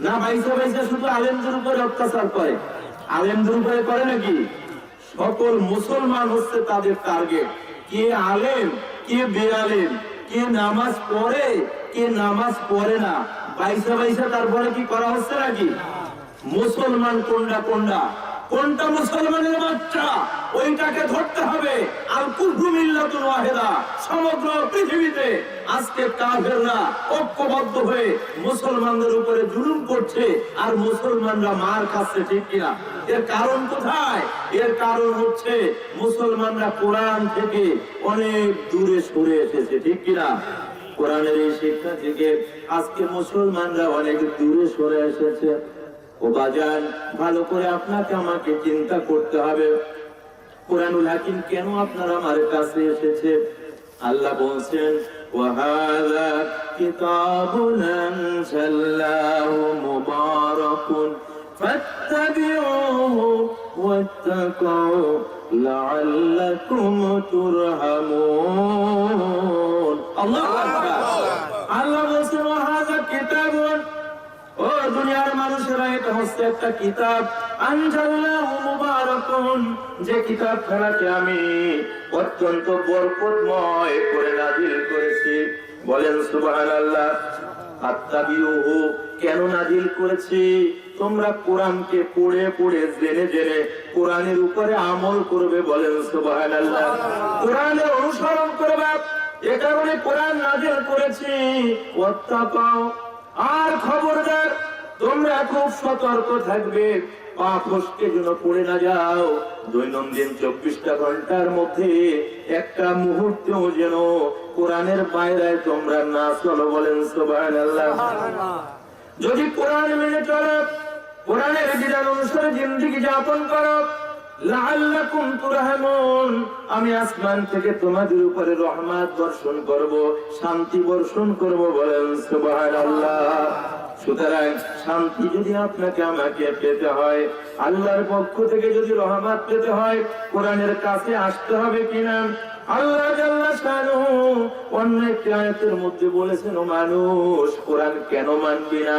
না বাইসা বাইসা শুধু আলেমদের উপরে অত্যাচার করে, আলেমদের উপরে করে নাকি? সকল মুসলমান হচ্ছে তাদের টার্গেট। কে আলেম, কে বেআলেম, কে নামাজ পড়ে, কে নামাজ পড়ে না, বাইসা বাইসা তারপরে কি করা হচ্ছে নাকি? মুসলমান কোনটা কোনটা কোনটা মুসলমানের বাচ্চা, ওইটাকে ধরতে হবে। আল কুফরু মিল্লাতুন ওয়াহিদা। সমগ্র পৃথিবীতে আজকে কাফেররা ঐক্যবদ্ধ হয়ে মুসলমানদের উপরে জুলুম করছে, আর মুসলমানরা মার খাচ্ছে, ঠিক কিনা? এর কারণ কোথায়? এর কারণ হচ্ছে মুসলমানরা কোরআন থেকে অনেক দূরে সরে এসেছে, ঠিক কিনা? কোরআনের এই শিক্ষা থেকে আজকে মুসলমানরা অনেক দূরে সরে এসেছে। ও বাজান, ভালো করে আপনাকে আমাকে চিন্তা করতে হবে, কোরআনুল হাকিম কেন আপনার আমার কাছে এসেছে? আল্লাহ বলছেন, ওয়াহাযা কিতাবুন আনজালনাহু মুবারাকুন ফাত্তাবিউহু ওয়াত্তাকু লাআল্লাকুম তুরহামুন। আল্লাহু আকবার। আল্লাহ বলছেন, ওয়াহাযা কিতাবুন, ও দুনিয়ার মানুষেরা, এটা হচ্ছে একটা কিতাব, আনজালনাহু মুবারাকুন, যে কিতাবখানাকে আমি অত্যন্ত বরকতময় করে নাযিল করেছি। বলেন সুবহানাল্লাহ। ফাত্তাবিউহু, কেন নাযিল করেছি? তোমরা কোরআনকে পড়ে পড়ে জেনে জেনে কোরআনের উপরে আমল করবে। বলেন সুবহানাল্লাহ। কোরআনের অনুসরণ করবে, এ কারণে কোরআন নাযিল করেছি। ওয়াত্তাকাও, আর খবরদার তোমরা খুব সতর্ক থাকবে, পা ফসকে যেন পড়ে না যাও। দৈনন্দিন 24টা ঘন্টার মধ্যে একটা মুহূর্তেও যেন কোরআনের বাইরে তোমরা না চলো। বলেন সুবহানাল্লাহ। যদি কোরআন মেনে চলো, কোরআনের বিধান অনুসারে জিন্দেগি যাপন করো, লাআল্লাকুম তুরহামুন, আমি আসমান থেকে তোমাদের উপরে রহমত বর্ষণ করব, শান্তি বর্ষণ করব। বলেন সুবহানাল্লাহ। সুতরাং শান্তি যদি আপনাকে আমাকে পেতে হয়, আল্লাহর পক্ষ থেকে যদি রহমত পেতে হয়, কোরআনের কাছে আসতে হবে কিনা? আল্লাহ জাল্লা শানুহু অন্য একটি আয়াতের মধ্যে বলেছেন, ও মানুষ, কোরআন কেন মানবি না?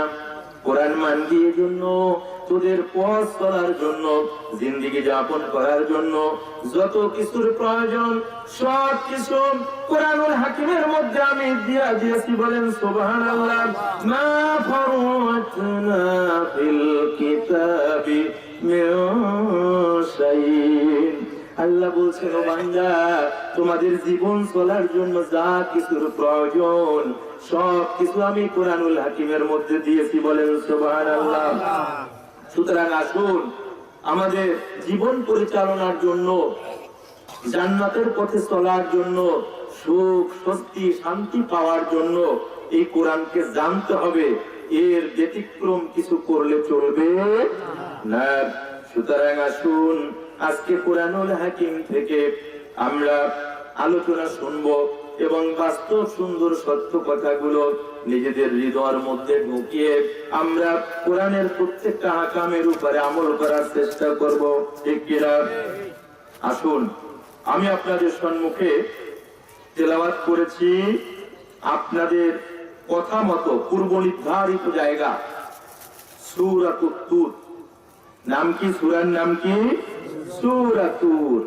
কোরআন মানবি এই জন্য, তোদের পথ চলার জন্য, জিন্দেগি যাপন করার জন্য যত কিছুর প্রয়োজন সব কিছু কোরআনুল হাকিমের মধ্যে আমি দিয়া দিয়েছি। বলেন সুবহানাল্লাহ। মা ফারাতনা ফিল কিতাবি মিন শাইইন। আল্লাহ বলছেন, ও বান্দা, তোমাদের জীবন চলার জন্য যা কিছুর প্রয়োজন সব কিছু আমি কোরআনুল হাকিমের মধ্যে দিয়েছি। বলেন সুবহানাল্লাহ। সুতরাং আসুন, আমাদের জীবন পরিচালনার জন্য, জান্নাতের পথে চলার জন্য, সুখ স্বস্তি শান্তি পাওয়ার জন্য এই কোরআনকে জানতে হবে। এর ব্যতিক্রম কিছু করলে চলবে না। সুতরাং আসুন, আজকে কোরআনুল হাকিম থেকে আমরা আলোচনা শুনবো এবং বাস্তব সুন্দর সত্য কথাগুলো নিজেদের হৃদয়ের মধ্যে ঢুকিয়ে আমরা কোরআনের প্রত্যেকটা আহকামের উপরে আমল করার চেষ্টা করব, ঠিক কিনা? আসুন, আমি আপনাদের সম্মুখে তেলাওয়াত করেছি আপনাদের কথা মতো পূর্ব নির্ধারিত জায়গা সূরাতুত তুর, নাম কি? সূরার নাম কি? সূরা তুর।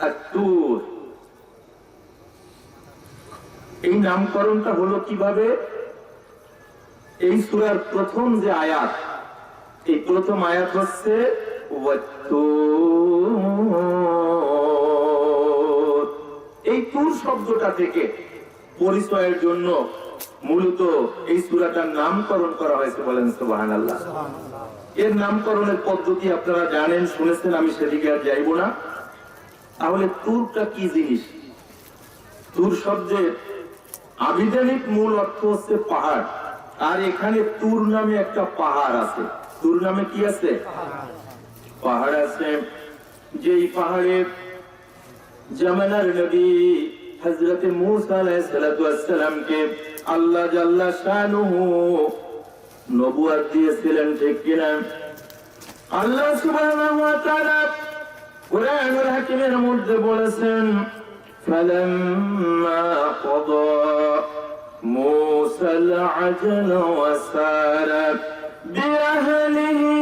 আত-তুর। এই নামকরণটা হলো কিভাবে? এই সূরার প্রথম যে আয়াত, এই প্রথম আয়াত হচ্ছে এই তুর শব্দটা থেকে পরিচয়ের জন্য মূলত এই সূরাটার নামকরণ করা হয়েছে। বলেন সুবহানাল্লাহ। এর নামকরণের পদ্ধতি আপনারা জানেন, শুনেছেন, আমি সেদিকে আর যাইব না। তাহলে তুরটা কি জিনিস? তুর শব্দের আবিধানিক মূল অর্থ হচ্ছে পাহাড়। আর এখানে তুর নামে একটা পাহাড় আছে। তুর নামে কি আছে? পাহাড় আছে। যেই পাহাড়ে জামানার নবী হযরত মূসা আলাইহিস সালাতু ওয়াস সালামকে আল্লাহ জাল্লা শানুহু নবুয়ত দিয়েছিলেন, ঠিক কিনা? আল্লাহ সুবহানাহু ওয়া তাআলা কুরআনুল হাকিমের মধ্যে বলেছেন, ফালাম্মা ক্বাদা মূসাল আজলা ওয়া সারা বিআহলিহি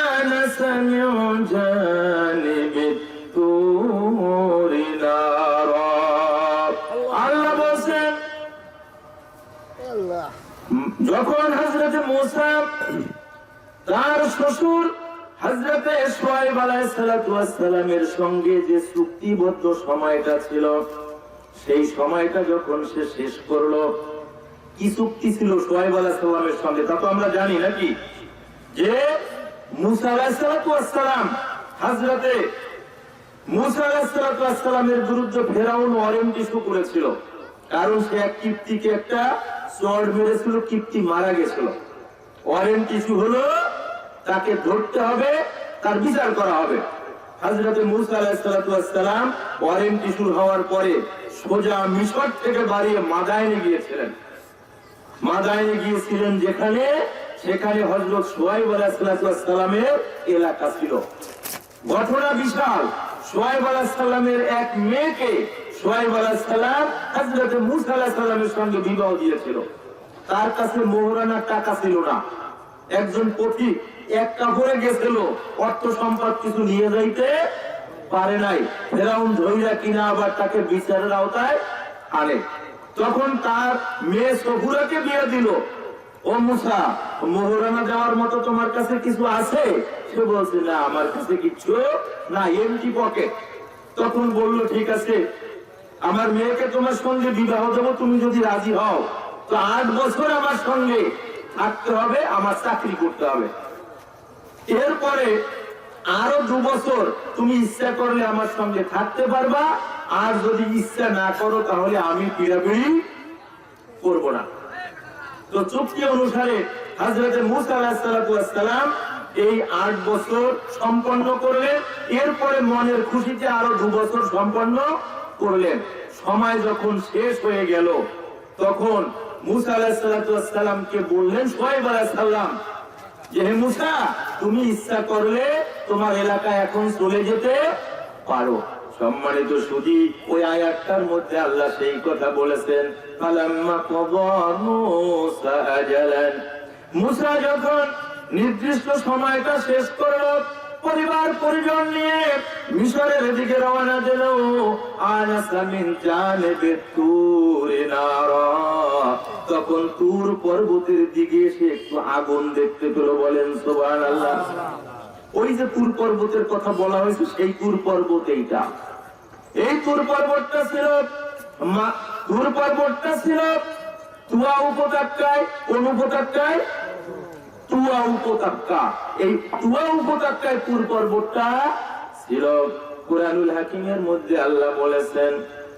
আনাসা মিন জানিবিত তুরি নারা। আল্লাহ বলেন, যখন হযরত মূসা তার শ্বশুর হযরত শুআয়ব আলাইহিস সালাতু ওয়াস সালামের সঙ্গে যে চুক্তিবদ্ধ সময়টা ছিল, সেই সময়টা যখন সে শেষ করলো, কি চুক্তি ছিল শুআয়ব আলাইহিস সালামের সঙ্গে তা তো আমরা জানি নাকি? যে মূসা আলাইহিস সালাতু ওয়াস সালাম হযরত মূসা আলাইহিস সালাতু ওয়াস সালামের বিরুদ্ধে ফেরাউন ওয়ারেন্ট ইস্যু করেছিল, কারণ সে এক কিপ্তিকে একটা চড় মেরেছিল, কিপ্তি মারা গেছিল। ওয়ারেন্ট ইস্যু হলো তাকে ধরতে হবে, তার বিচার করা হবে। হযরত মূসা আলাইহিস সালাতু ওয়াস সালাম ওয়ারেন্ট ইস্যু হওয়ার পরে সোজা মিশর থেকে বাড়িয়ে মাদায়েনে গিয়েছিলেন। মাদায়েনে গিয়েছিলেন যেখানে, সেখানে হযরত শুআয়ব আলাইহিস সালাতু ওয়াস সালামের এলাকা ছিল। ঘটনা বিশাল। শুআয়ব আলাইহিস সালামের এক মেয়েকে শুআয়ব আলাইহিস সালাম হযরত মূসা আলাইহিস সালামের সঙ্গে বিবাহ দিয়েছিল। তার কাছে মোহরানা টাকা ছিল না। একজন পথিক এক কাপড়ে গেছিল, অর্থ সম্পদ কিছু নিয়ে যাইতে পারে নাই। ফেরাউন ধইরা কিনা আবার তাকে বিচারের আওতায় আনে। তখন তার মেয়ে সফুরাকে বিয়ে দিল। ও মূসা, মোহরানা দেওয়ার মতো তোমার কাছে কিছু আছে? সে বলছে, না, আমার কাছে কিছু না, এমটি পকেট। তখন বলল, ঠিক আছে, আমার মেয়েকে তোমার সঙ্গে বিবাহ দেবো, তুমি যদি রাজি হও তো 8 বছর আমার সঙ্গে থাকতে হবে, আমার চাকরি করতে হবে। এরপরে আরো 2 বছর তুমি ইচ্ছা করলে আমার সঙ্গে থাকতে পারবা, আর যদি ইচ্ছা না করো তাহলে আমি পিড়াপিড়ি করবো না। তো চুক্তি অনুসারে হযরত মূসা আলাইহিস সালাতু ওয়াস সালাম এই 8 বছর সম্পন্ন করলেন। এরপরে মনের খুশিতে আরো 2 বছর সম্পন্ন করলেন। সময় যখন শেষ হয়ে গেল, তখন মূসা আলাইহিস সালাতু ওয়াস সালামকে বললেন শুআয়ব আলাইহিস সালাম যে, হে মূসা, তুমি ইচ্ছা করলে তোমার এলাকায় এখন চলে যেতে পারো। সম্মানিত সুধী, ওই আয়াতটার মধ্যে আল্লাহ সেই কথা বলেছেন, ফালাম্মা ক্বাদা মূসা আজালান। মূসা যখন নির্দিষ্ট সময়টা শেষ করল, পরিবার পরিজন নিয়ে মিশরের দিকে রওনা দিল। আনাসা মিন জানিবিত তুরি নারা। তখন তুর পর্বতের দিকে এসে একটু আগুন দেখতে পেল। বলেন সুবহানাল্লাহ। ওই যে তুর পর্বতের কথা বলা হয়েছে, সেই তুর পর্বত এইটা। এই তুর পর্বতটা ছিল তুয়া উপত্যকায়। কোন উপত্যকায়? তুয়া উপত্যকা। এই তুয়া উপত্যকায় তুর পর্বতটা ছিল। কুরআনুল হাকিমের মধ্যে আল্লাহ বলেছেন,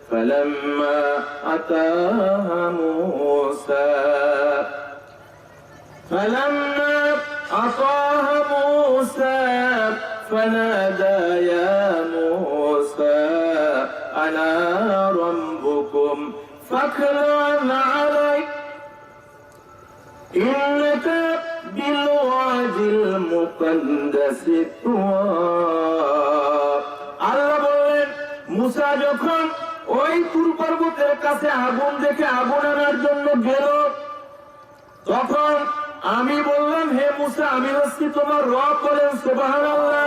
ফালাম্মা আতাহা মূসা ফানাদা ইয়া মূসা আনা রাব্বুকুম ফাখলুন আলাইক ইন্নাকা বিল ওয়াদিল মুকদ্দাসি তুয়া। আল্লাহ বললেন, মূসা যখন ওই তুর পর্বতের কাছে আগুন দেখে আগুন আনার জন্য গেল, তখন আমি বললাম, হে মুসা, আমি হচ্ছি তোমার রব। বলেন সুবহানাল্লাহ।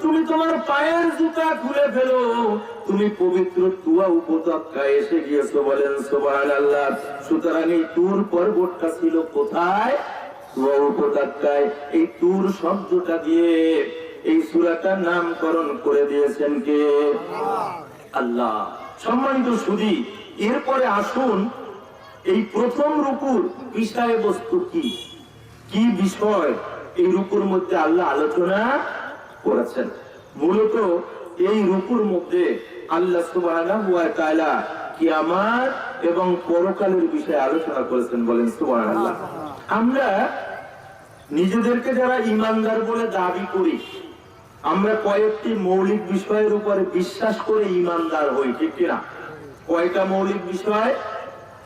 তুমি তোমার পায়ের জুতা খুলে ফেলো, তুমি পবিত্র তুয়া উপত্যকায় এসে গিয়েছো। বলেন সুবহানাল্লাহ। সুতরাং এই তুর পর্বতটা ছিল কোথায়? তুয়া উপত্যকায়। এই তুর শব্দটা দিয়ে এই সূরাটার নামকরণ করে দিয়েছেন কে? আল্লাহ। সম্মানিত সুধী, এরপরে আসুন এই প্রথম রুকুর বিষয়বস্তু কি, কি বিষয় এই রুকুর মধ্যে আল্লাহ আলোচনা করেছেন। মূলত এই রুকুর মধ্যে আল্লাহ সুবহানাহু ওয়া তাআলা কিয়ামত এবং পরকালের বিষয়ে আলোচনা করেছেন। বলেন সুবহানাল্লাহ। আমরা নিজেদেরকে যারা ঈমানদার বলে দাবি করি, আমরা কয়েকটি মৌলিক বিষয়ের উপরে বিশ্বাস করে ঈমানদার হই, ঠিক কিনা? কয়টা মৌলিক বিষয়?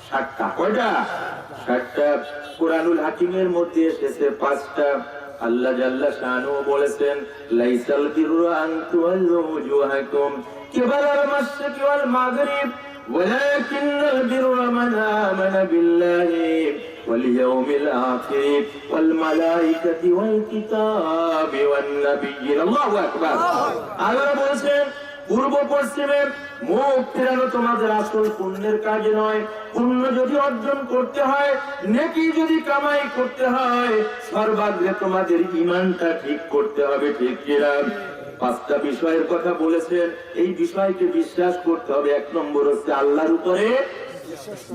7টা। কয়টা? 7টা। কুরআনুল হাকিমের মধ্যে এসেছে 5টা। আল্লাহ জাল্লা শানুহু বলেছেন, লাইসাল বিররু আন তুওয়াল্লু ওজুহাকুম কিবালাল মাশরিকি ওয়াল মাগরিব ওয়ালাকিন্নাল বিররা মান আমানা বিল্লাহি ওয়াল ইয়াউমিল আখির ওয়াল মালাইকাতি ওয়াল কিতাবি ওয়ান নাবিয়্যিন। আল্লাহু আকবার। আল্লাহ বলেন, পূর্ব পশ্চিমে মুখ ফেরানো তোমাদের আসল পুণ্যের কাজ নয়। পুণ্য যদি অর্জন করতে হয়, নেকি যদি কামাই করতে হয়, সর্বাগ্রে তোমাদের ঈমানটা ঠিক করতে হবে, ঠিক কিনা? 5টা বিষয়ের কথা বলেছেন। এই বিষয়কে বিশ্বাস করতে হবে। 1 নম্বর হচ্ছে আল্লাহর উপরে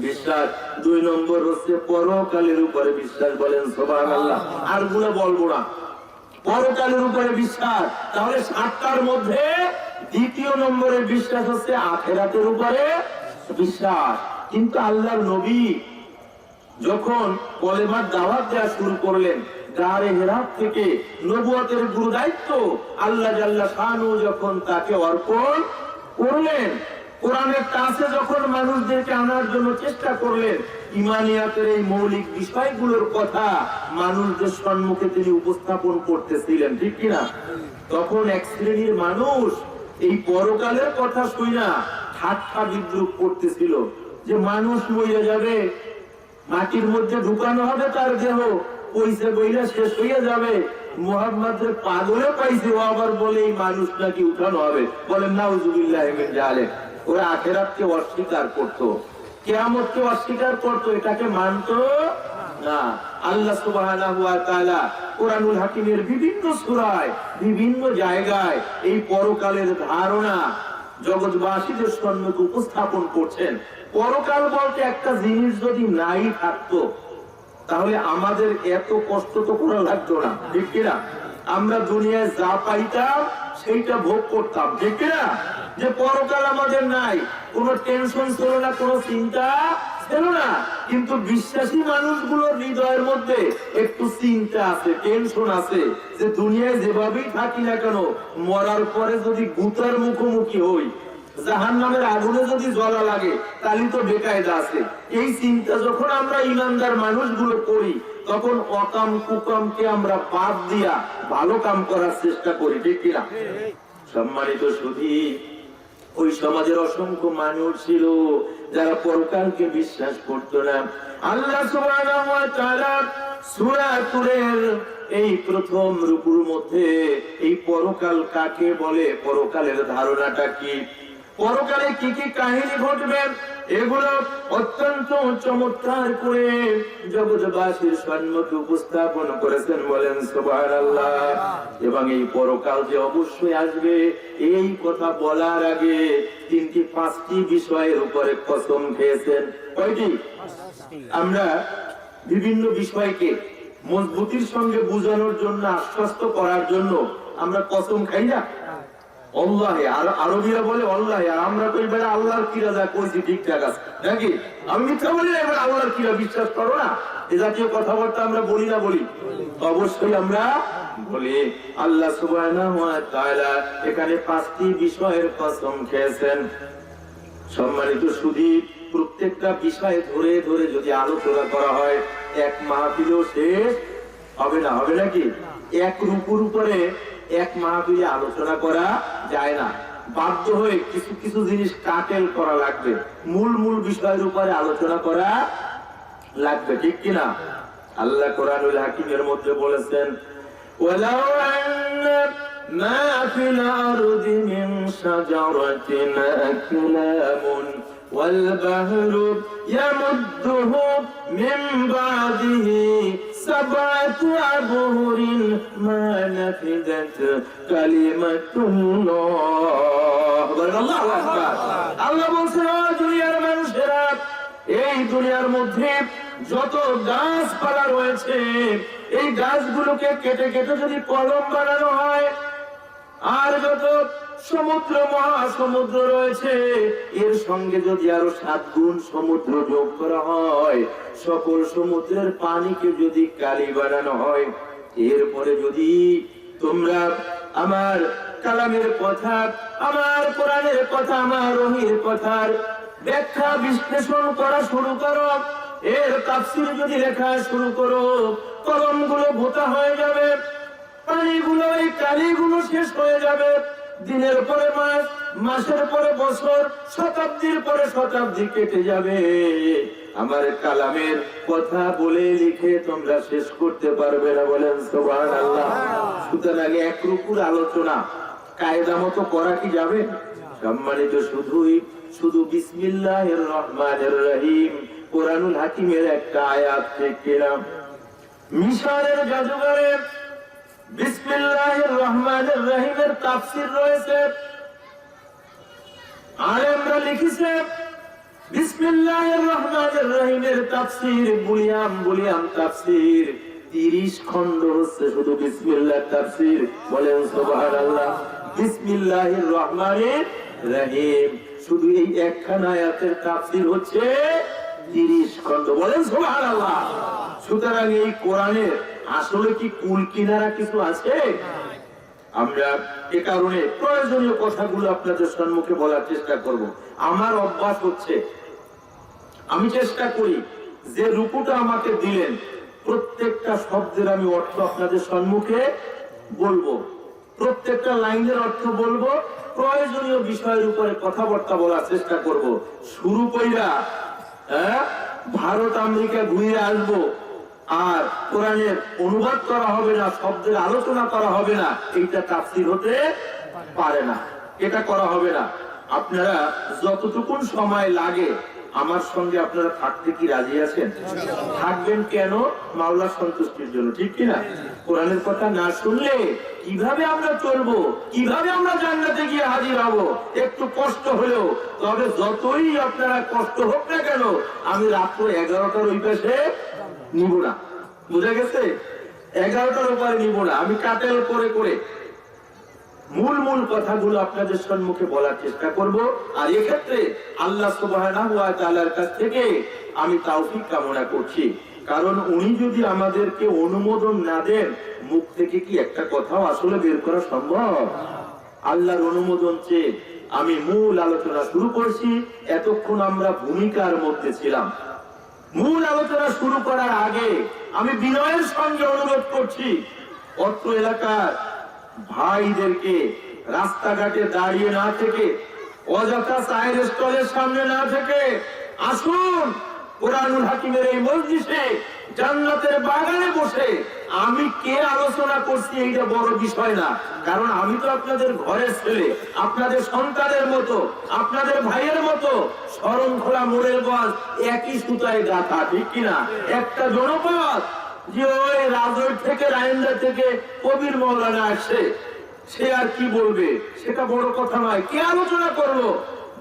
বিশ্বাস, 2 নম্বর হচ্ছে পরকালের উপরে বিশ্বাস। বলেন সুবহানাল্লাহ। আর গুলো বলবো না। পরকালের উপরে বিশ্বাস। তাহলে 7টার মধ্যে 2য় নম্বরের বিশ্বাস হচ্ছে আখিরাতের উপরে বিশ্বাস। কিন্তু আল্লাহর নবী যখন কলেমার দাওয়াত দেওয়া শুরু করলেন, গারে হেরাত থেকে নবুয়তের গুরু দায়িত্ব আল্লাহ জাল্লা শানুহু যখন তাকে অর্পণ করলেন, কোরআনের কাছে যখন মানুষদেরকে আনার জন্য চেষ্টা করলেন, ইমানিয়াতের এই মৌলিক বিষয়গুলোর কথা মানুষদের সম্মুখে তিনি উপস্থাপন করতেছিলেন, ঠিক কিনা? তখন এক শ্রেণীর মানুষ এই পরকালের কথা শুনা ঠাট্টা বিদ্রুপ করতেছিল, যে মানুষ মরে যাবে, মাটির মধ্যে ঢুকানো হবে তার দেহ, পয়সা বইলা শেষ হয়ে যাবে, মুহাম্মদের পাগলে পাইছে, ও আবার বলে এই মানুষ নাকি উঠানো হবে। বলেন নাউজুবিল্লাহ মিন যালিক। ওরা আখিরাতকে অস্বীকার করত, কিয়ামতকে অস্বীকার করত, এটাকে মানত না। আল্লাহ সুবহানাহু ওয়া তাআলা কুরআনুল হাকিমের বিভিন্ন সূরায় বিভিন্ন জায়গায় এই পরকালের ধারণা জগৎবাসীদের সম্মুখে উপস্থাপন করছেন। পরকাল বলতে একটা জিনিস যদি নাই থাকতো, তাহলে আমাদের এত কষ্ট তো করা লাগতো না, ঠিক কিনা? আমরা দুনিয়ায় যা পাইতাম সেইটা ভোগ করতাম, ঠিক কিনা? যে পরকাল আমাদের নাই, কোনো টেনশন ছিল না, কোনো চিন্তা ছিল না। কিন্তু বিশ্বাসী মানুষগুলোর হৃদয়ের মধ্যে একটু চিন্তা আছে, টেনশন আছে, যে দুনিয়ায় যেভাবেই থাকি না কেন, মরার পরে যদি গুতার মুখোমুখি হই, জাহান্নামের আগুনে যদি জ্বলা লাগে, তাহলে তো বেকায়দা আছে। এই চিন্তা যখন আমরা ইমানদার মানুষগুলো করি, তখন অকাম কুকামকে আমরা বাদ দিয়া ভালো কাম করার চেষ্টা করি, ঠিক কিনা? সম্মানিত সুধী, ওই সমাজের অসংখ্য মানুষ ছিল যারা পরকালকে বিশ্বাস করত না। আল্লাহ সুবহানাহু ওয়া তাআলা সূরা তুরের এই প্রথম রুকুর মধ্যে এই পরকাল কাকে বলে, পরকালের ধারণাটা কি, পরকালে কি কি কাহিনী ঘটবে, এগুলো অত্যন্ত চমৎকার করে জগৎবাসীর সম্মুখে উপস্থাপন করেছেন। বলেন সুবহানাল্লাহ। এবং এই পরকাল যে অবশ্যই আসবে, এই কথা বলার আগে 5টি বিষয়ের উপরে কসম খেয়েছেন। কয়টি? আমরা বিভিন্ন বিষয়কে মজবুতির সঙ্গে বোঝানোর জন্য, আশ্বস্ত করার জন্য আমরা কসম খাই না। আল্লাহে, আর আরবিরা বলে আল্লাহে, আর আমরা কই বেড়া আল্লাহর কিরা যা কইছি ঠিকঠাক আছে নাকি? আমি মিথ্যা বলি না, এবার আল্লাহর কিরা বিশ্বাস করো না, এ জাতীয় কথাবার্তা আমরা বলি না? বলি, অবশ্যই আমরা বলি। আল্লাহ সুবহানাহু ওয়া তাআলা এখানে 5টি বিষয়ের কসম খেয়েছেন। সম্মানিত সুধী, প্রত্যেকটা বিষয় ধরে ধরে যদি আলোচনা করা হয়, এক মাহফিলও শেষ হবে না। হবে নাকি? এক রুকুর উপরে এক মাহফিলে আলোচনা করা যায় না। বাধ্য হয়ে কিছু কিছু জিনিস কাটেল করা লাগবে, মূল মূল বিষয়ের উপরে আলোচনা করা লাগবে, ঠিক কিনা? আল্লাহ কোরআনুল হাকিমের মধ্যে বলেছেন ওয়ালাউ আন্না মা ফিল আরদি মিন শাজারাতিন আকলামুন ওয়াল বাহরু ইয়ামুদ্দুহু মিন বাদিহি সাবআতু আবহুরিন মা নাফিদাত কালিমাতুল্লাহ। আল্লাহু আকবার। আল্লাহ বলেন ও দুনিয়ার মানুষেরা, এই দুনিয়ার মধ্যে যত গাছপালা রয়েছে এই গাছগুলোকে কেটে কেটে যদি কলম বানানো হয়, আর যত সমুদ্র মহাসমুদ্র রয়েছে এর সঙ্গে যদি আরো 7 গুণ সমুদ্র যোগ করা হয়, সকল সমুদ্রের পানিকে যদি কালি বানানো হয়, এরপরে যদি তোমরা আমার কালামের কথা, আমার কোরআনের কথা, আমার ওহীর কথার ব্যাখ্যা বিশ্লেষণ করা শুরু করো, এর তাফসীর যদি লেখা শুরু করো, কলমগুলো ভোতা হয়ে যাবে, পানিগুলো এই কালিগুলো শেষ হয়ে যাবে। দিনের পরে মাস, মাসের পরে বছর, শতাব্দীর পরে শতাব্দী কেটে যাবে, আমার কালামের কথা বলে লিখে তোমরা শেষ করতে পারবে না। বলেন সুবহানাল্লাহ। সুতরাং এক রুকুর আলোচনা কায়দা মতো করা কি যাবে? সম্মানিত, শুধু বিসমিল্লাহির রহমানির রহিম কোরআনুল হাকিমের একটা আয়াত থেকে মিশরের জাদুঘরে বিসমিল্লাহির রহমানির রহিমের তাফসীর রয়েছে, আলেমরা লিখেছে বিসমিল্লাহির রহমানির রহিমের তাফসীর বুলিয়াম তাফসীর 30 খণ্ড হচ্ছে শুধু বিসমিল্লাহ তাফসীর। বলেন সুবহানাল্লাহ। বিসমিল্লাহির রহমানির রহিম শুধু এই একখানা আয়াতের তাফসীর হচ্ছে 30 খণ্ড। বলেন সুবহানাল্লাহ। সুতরাং এই কোরআনের আসলে কি কুল কিনারা কিছু আছে? আমরা এ কারণে প্রয়োজনীয় কথাগুলো আপনাদের সম্মুখে বলার চেষ্টা করব। আমার অভ্যাস হচ্ছে, আমি চেষ্টা করি যে রুকুটা আমাকে দিলেন প্রত্যেকটা শব্দের আমি অর্থ আপনাদের সম্মুখে বলবো, প্রত্যেকটা লাইনের অর্থ বলবো, প্রয়োজনীয় বিষয়ের উপরে কথাবার্তা বলার চেষ্টা করব। শুরু কইরা ভারত আমেরিকা ঘুরে আসবো আর কোরআনের অনুবাদ করা হবে না, শব্দের আলোচনা করা হবে না, এইটা তাফসীর হতে পারে না, এটা করা হবে না। আপনারা যতটুকুন সময় লাগে আমার সঙ্গে আপনারা থাকতে কি রাজি আছেন? থাকবেন কেন? মাওলার সন্তুষ্টির জন্য, ঠিক কিনা? কোরআনের কথা না শুনলে কিভাবে আমরা চলবো, কিভাবে আমরা জান্নাতে গিয়ে হাজির হব? একটু কষ্ট হলেও, তবে যতই আপনারা কষ্ট হোক না কেন আমি রাত্র 11টার ওই পাশে নিব না। বুঝা গেছে? 11টার উপরে নিব না। আমি কাটেল করে করে মূল কথাগুলো আপনাদের সম্মুখে বলার চেষ্টা করব। আর এক্ষেত্রে আল্লাহ সুবহানাহু ওয়া তাআলার কাছ থেকে আমি তাওফিক কামনা করছি, কারণ উনি যদি আমাদেরকে অনুমোদন না দেন মুখ থেকে কি একটা কথাও আসলে বের করা সম্ভব? আল্লাহর অনুমোদন চেয়ে আমি মূল আলোচনা শুরু করছি। এতক্ষণ আমরা ভূমিকার মধ্যে ছিলাম। মূল আলোচনা শুরু করার আগে আমি বিনয়ের সঙ্গে অনুরোধ করছি অত্র এলাকার ভাইদেরকে রাস্তাঘাটে দাঁড়িয়ে না থেকে, অযথা চায়ের স্টলের সামনে না থেকে আসুন কোরআনুল হাকিমের এই মজলিসে, জান্নাতের বাগানে বসে আমি কে আলোচনা করছি এইটা বড় বিষয় না, কারণ আমি তো আপনাদের ঘরের ছেলে, আপনাদের সন্তানের মতো, আপনাদের ভাইয়ের মতো। শরণখোলা মোড়ের গজ একই সুতায় গাঁথা, ঠিক কিনা? একটা জনপদ যে ওই রাজৈর থেকে রায়েন্দা থেকে কবির মৌলানা আসে, সে আর কি বলবে, সেটা বড় কথা নয়। কে আলোচনা করলো?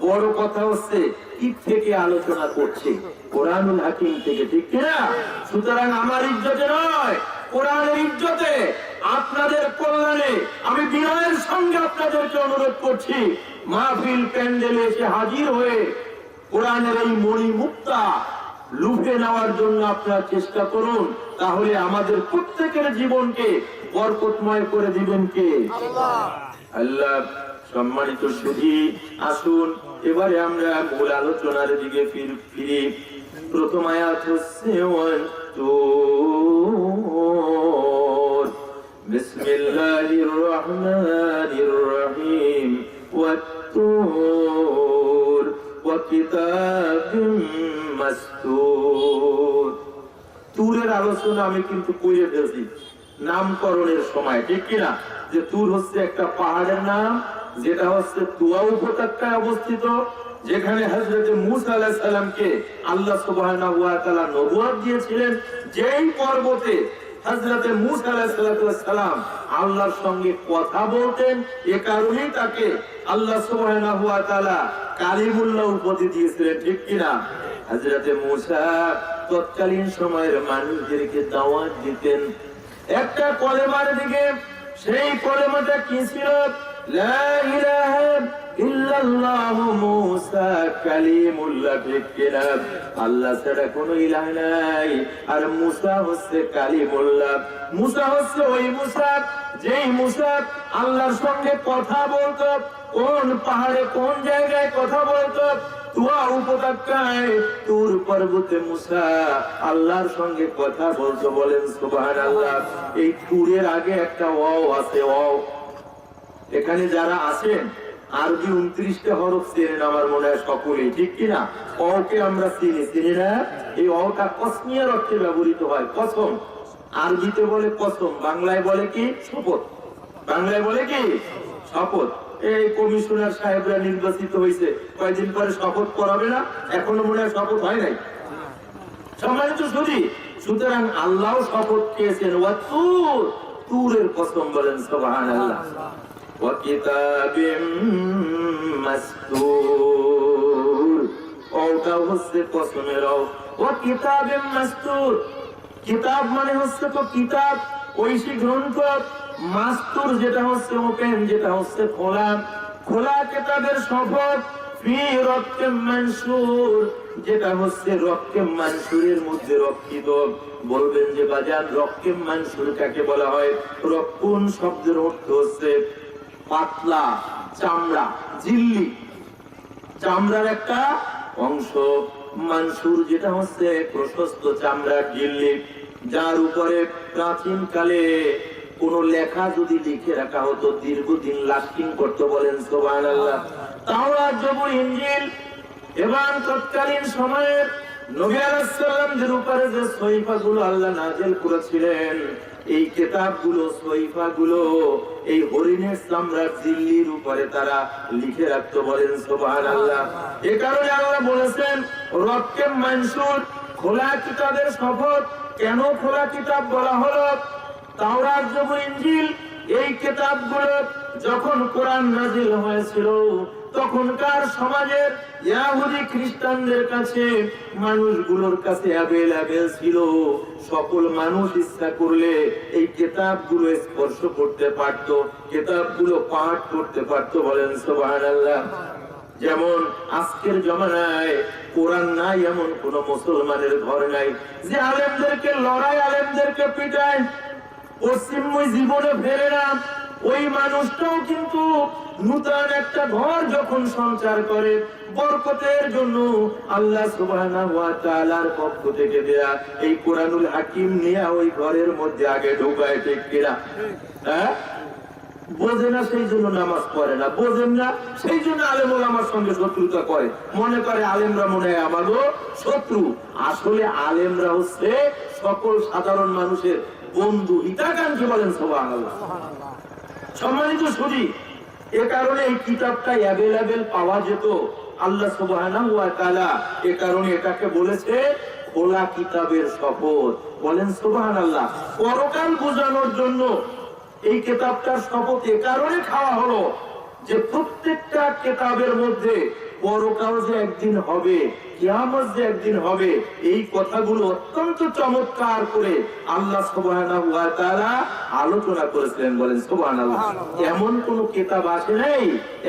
বড় কথা হচ্ছে কি থেকে আলোচনা করছে, কোরআনুল হাকিম থেকে, ঠিক কিনা? সুতরাং আমার ইজ্জতে নয়, কোরআনের ইজ্জতে, আপনাদের কল্যাণে আমি বিনয়ের সঙ্গে আপনাদেরকে অনুরোধ করছি, মাহফিল প্যান্ডেলে এসে হাজির হয়ে কোরআনের এই মণি মুক্তা লুফে নেওয়ার জন্য আপনারা চেষ্টা করুন। তাহলে আমাদের প্রত্যেকের জীবনকে বরকতময় করে দিবেন কে? আল্লাহ। সম্মানিত সুধী, আসুন এবারে আমরা মূল আলোচনার দিকে ফিরি। প্রথম আয়াত হচ্ছে বিসমিল্লাহির রহমানির রহিম ওয়াত-তুর ওয়া কিতাবিম মাসতুর। তুরের আলোচনা আমি কিন্তু করে ফেলছি নামকরণের সময়, ঠিক কিনা? যে তুর হচ্ছে একটা পাহাড়ের নাম, যেটা হচ্ছে তুয়া উপত্যকায় অবস্থিত, যেখানে হযরত মূসা আলাইহিস সালামকে আল্লাহ সুবহানাহু ওয়া তাআলা নবুয়ত দিয়েছিলেন। যেই পর্বতে হযরত মূসা আলাইহিস সালাম আল্লাহর সঙ্গে কথা বলতেন, এ কারণেই তাকে আল্লাহ সুবহানাহু ওয়া তাআলা কালিমুল্লাহ উপাধি দিয়েছিলেন, ঠিক কিনা? হযরত মূসা তৎকালীন সময়ের মানুষদেরকে দাওয়াত দিতেন একটা কলেমার দিকে। সেই কলেমাটা কি ছিল? লা ইলাহা ইল্লাল্লাহু মূসা কালিমুল্লাহ, ঠিক কিনা? আল্লাহ ছাড়া কোনো ইলাহ নাই, আর মূসা হচ্ছে কালিমুল্লাহ। মূসা হচ্ছে ওই মূসা যেই মূসা আল্লাহর সঙ্গে কথা বলতো। কোন পাহাড়ে কোন জায়গায় কথা বলতো? তুয়া উপত্যকায় তুর পর্বতে মূসা আল্লাহর সঙ্গে কথা বলতো। বলেন সুবহানাল্লাহ। এই তুরের আগে একটা ওয়াও আছে, ওয়াও। এখানে যারা আছেন আরবি 29টা হরফ চেনেন আমার মনে হয় সকলেই, ঠিক কিনা? ওকে আমরা চিনি না? এই ওটা কসমিয়ার অর্থে ব্যবহৃত হয়, কসম। আরবিতে বলে কসম, বাংলায় বলে কি? শপথ। বাংলায় বলে কি? শপথ। এই কমিশনার সাহেবরা নির্বাচিত হয়েছে, কয়েকদিন পরে শপথ করাবে না? এখনো মনে হয় শপথ হয় নাই। সম্মানিত সুধী, সুতরাং আল্লাহ শপথ খেয়েছেন ওয়া তুর, তুরের কসম। বলেন সুবহানাল্লাহ। ওয়া কিতাবিম মাসতুর, ওটা হচ্ছে কসমের ও। ওয়া কিতাবিম মাসতুর, কিতাব মানে হচ্ছে তো কিতাব, ঐশী গ্রন্থ। মাস্তুর যেটা হচ্ছে ওপেন, যেটা হচ্ছে খোলা। খোলা কিতাবের শপথ। ফি রক্কিম মানসুর, যেটা হচ্ছে রক্কিম মানসুরের মধ্যে রক্ষিত। বলবেন যে বাজার রক্কিম মানসুর কাকে বলা হয়? রক্কুন শব্দের অর্থ হচ্ছে পাতলা চামড়া, ঝিল্লি, চামড়ার একটা অংশ। মানসুর যেটা হচ্ছে প্রশস্ত চামড়ার ঝিল্লি, যার উপরে প্রাচীন কালে কোন লেখা যদি লিখে রাখা হতো দীর্ঘদিন লাস্টিং করতে। বলেন সুবহানাল্লাহ। তাওরাত, জবুর, ইনজিল এবং তৎকালীন সময়ের নবী আলাইহিস সালামদের উপরে যে সহিফাগুলো আল্লাহ নাযিল করেছিলেন, এই কিতাবগুলো, সহিফাগুলো এই হরিণের চামড়ার ঝিল্লির উপরে তারা লিখে রাখতো। বলেন সুবহানাল্লাহ। এই কারণে আল্লাহ বলেছেন রক্কিম মানসুর, খোলা কিতাবের শপথ। কেন খোলা কিতাব বলা হলো? তাওরাত, জবুর, ইনজিল এই কিতাবগুলো যখন কোরআন নাযিল হয়েছিল, তখনকার সমাজের ইহুদি খ্রিস্টানদের কাছে, মানুষগুলোর কাছে অ্যাভেলেবেল ছিল। সকল মানুষ ইচ্ছা করলে এই কিতাবগুলো স্পর্শ করতে পারত, কিতাবগুলো পাঠ করতে পারত। বলেন সুবহানাল্লাহ। যেমন আজকের জমানায় কোরআন নাই এমন কোন মুসলমানের ঘর নাই যে আলেমদেরকে লড়াই, আলেমদেরকে পিটায়, পশ্চিমময় জীবনে ফেরে না। ওই মানুষটাও কিন্তু নূতন একটা ঘর যখন সঞ্চার করে, বরকতের জন্য আল্লাহ সুবহানাহু ওয়া তাআলার পক্ষ থেকে দেয়া এই কোরআনুল হাকিম নিয়ে ওই ঘরের মধ্যে আগে ঢোকায়, ঠিক কিনা? হ্যাঁ, বোঝে না সেই জন্য নামাজ পড়ে না, বোঝেন না সেই জন্য আলেম ওলামার সঙ্গে শত্রুতা করে, মনে করে আলেমরা মনে হয় আমারও শত্রু। আসলে আলেমরা হচ্ছে সকল সাধারণ মানুষের বন্ধু, হিতাকাঙ্ক্ষী। বলেন সুবহানাল্লাহ। সম্মানিত সুধী, এ কারণে এই কিতাবটা অ্যাভেলেবেল পাওয়া যেত। আল্লাহ সুবহানাহু ওয়া তাআলা এ কারণে এটাকে বলেছে খোলা কিতাবের শপথ। বলেন সুবহানাল্লাহ। পরকাল বোঝানোর জন্য এই কিতাবটার শপথ এ কারণে খাওয়া হলো যে প্রত্যেকটা কিতাবের মধ্যে পরকাল যে একদিন হবে, কিয়ামত যে একদিন হবে, এই কথাগুলো অত্যন্ত চমৎকার করে আল্লাহ সুবহানাহু ওয়া তাআলা আলোচনা করেছিলেন। বলেন সুবহানাল্লাহ। এমন কোন কিতাব আসে নাই,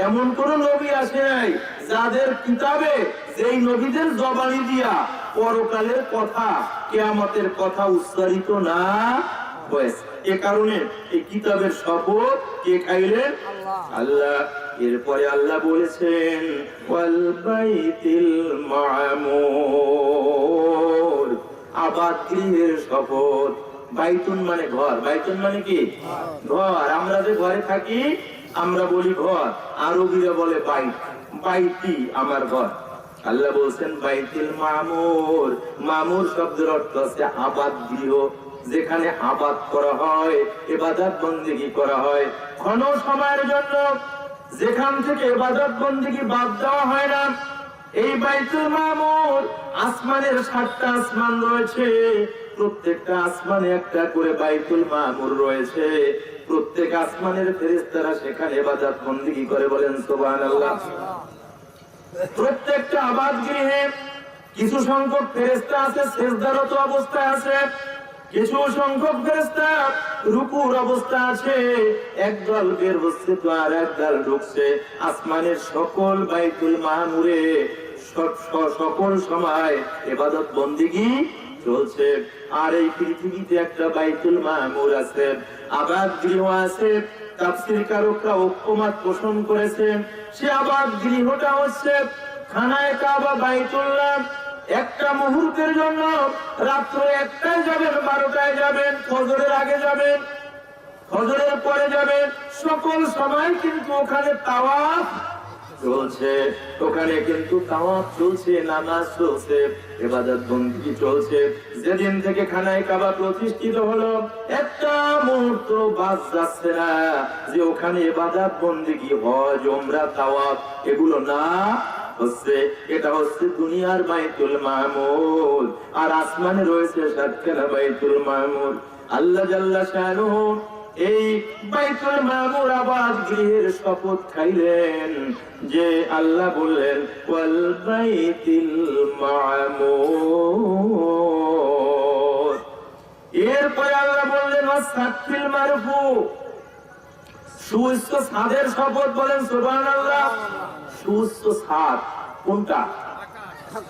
এমন কোন নবী আসে নাই যাদের কিতাবে যেই নবীদের জবানি দিয়া পরকালের কথা, কিয়ামতের কথা উচ্চারিত না হয়েছে। এ কারণে এই কিতাবের শপথ কে খাইলেন? আল্লাহ। এরপরে আল্লাহ বলেছেন ওয়াল বাইতিল মামুর, আবাদ গৃহের শপথ। বাইতুন মানে ঘর, বাইতুন মানে কি? ঘর। আমরা যে ঘরে থাকি আমরা বলি ঘর, আরবিরা বলে বাইত, বাইতি আমার ঘর। আল্লাহ বলছেন বাইতুল মামুর। মামুর শব্দের অর্থ আছে আবাদ গৃহ, যেখানে আবাদ করা হয়, ইবাদত বন্দেগী করা হয় ক্ষণ সময়ের জন্য, যেখান থেকে ইবাদত বন্দেগী বাদ দেওয়া হয় না। এই বাইতুল মামুর আসমানের 7টা আসমান রয়েছে, প্রত্যেকটা আসমানে একটা করে বাইতুল মামুর রয়েছে। প্রত্যেক আসমানের ফেরেশতারা সেখানে ইবাদত বন্দেগী করে, বলেন সুবহানাল্লাহ। প্রত্যেকটা আবাদ গৃহে কিছু সংখ্যক ফেরেশতা আছে সিজদারত অবস্থায় আছে, কিছু সংখ্যক ফেরেশতা রুকুর অবস্থা আছে। একদল বের হচ্ছে তো আর একদল ঢুকছে। আসমানের সকল বাইতুল মামুরে সকল সময় ইবাদত বন্দেগী চলছে। আর এই পৃথিবীতে একটা বাইতুল মামুর আছে, আবাদ গৃহ আছে। তাফসীরকারকরা ঐক্যমত পোষণ করেছেন, সে আবাদ গৃহটা হচ্ছে খানায়ে কাবা বাইতুল্লাহ। একটা মুহূর্তের জন্য রাত্র 1টায় যাবেন, 12টায় যাবেন, ফজরের আগে যাবেন, ফজরের পরে যাবেন, সকল সময় কিন্তু ওখানে তাওয়াফ চলছে। ওখানে কিন্তু তাওয়াফ চলছে, নামাজ চলছে, ইবাদত বন্দেগী চলছে। যেদিন থেকে খানায়ে কাবা প্রতিষ্ঠিত হলো, একটা মুহূর্ত বাদ যাচ্ছে না যে ওখানে ইবাদত বন্দেগী, হজ, উমরা, তাওয়াফ এগুলো না হচ্ছে। এটা হচ্ছে দুনিয়ার বাইতুল মামুর, আর আসমানে রয়েছে 7খানা বাইতুল মামুর। আল্লাহ জাল্লা শানুহু এই বাইতুল মামুর আবাদ গৃহের শপথ খাইলেন, যে আল্লাহ বললেন ওয়াল বাইতুল মামুর। এরপরে আল্লাহ বললেন ওয়াসাকফিল মারফু, সুউচ্চ ছাদের শপথ, বলেন সুবহানাল্লাহ। সুউচ্চ ছাদ কোনটা?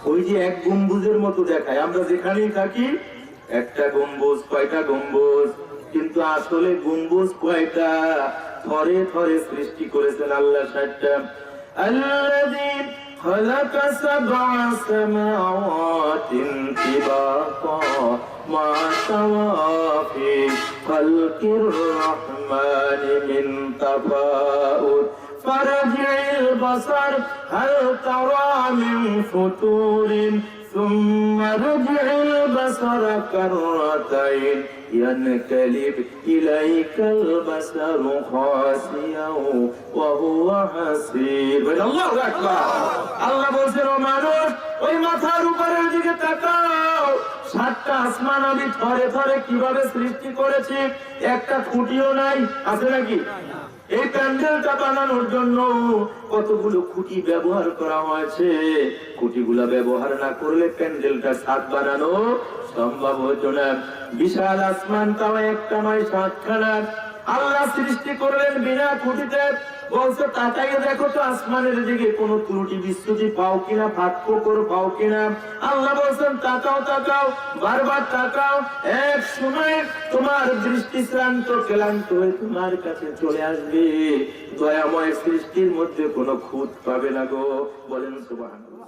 ওই যে এক গম্বুজের মতো দেখায়, আমরা যেখানেই থাকি একটা গম্বুজ, কয়টা গম্বুজ, কিন্তু আসলে গম্বুজ কয়টা? থরে থরে সৃষ্টি করেছেন আল্লাহ 7টা। আল্লাযী খালাকা সাবআ সামাওয়াতিন তিবাকা মা সাওয়া ফি খালকির রাহমানি মিন তাফাউত ফারজি'ল বাসার হাল তারা মিন ফুতুরিন ثم رجع البصر كرتين ينقلب إليك البصر خاسئا وهو حسير। الله أكبر। আল্লাহ বলছেন ও মানুষ, ওই মাথার উপরের দিকে তাকাও। 7টা আসমান আমি থরে থরে কিভাবে সৃষ্টি করেছি, একটা খুঁটিও নাই, আছে নাকি? এই প্যান্ডেলটা বানানোর জন্য কতগুলো খুঁটি ব্যবহার করা হয়েছে। খুঁটিগুলা ব্যবহার না করলে প্যান্ডেলটা ছাদ বানানো সম্ভব হতো না। বিশাল আসমান, তাও একটা নয় 7খানা আল্লাহ সৃষ্টি করলেন বিনা খুঁটিতে। বলছে তাকাইয়ে দেখো তো আসমানের দিকে কোনো ত্রুটি বিচ্যুতি পাও কিনা, ফাঁক ফোকর পাও কিনা। আল্লাহ বলছেন তাকাও তাকাও, বারবার তাকাও, এক সময় তোমার দৃষ্টি শ্রান্ত ক্লান্ত হয়ে তোমার কাছে চলে আসবে। দয়াময় সৃষ্টির মধ্যে কোনো খুঁত পাবে না গো, বলেন সুবহানাল্লাহ।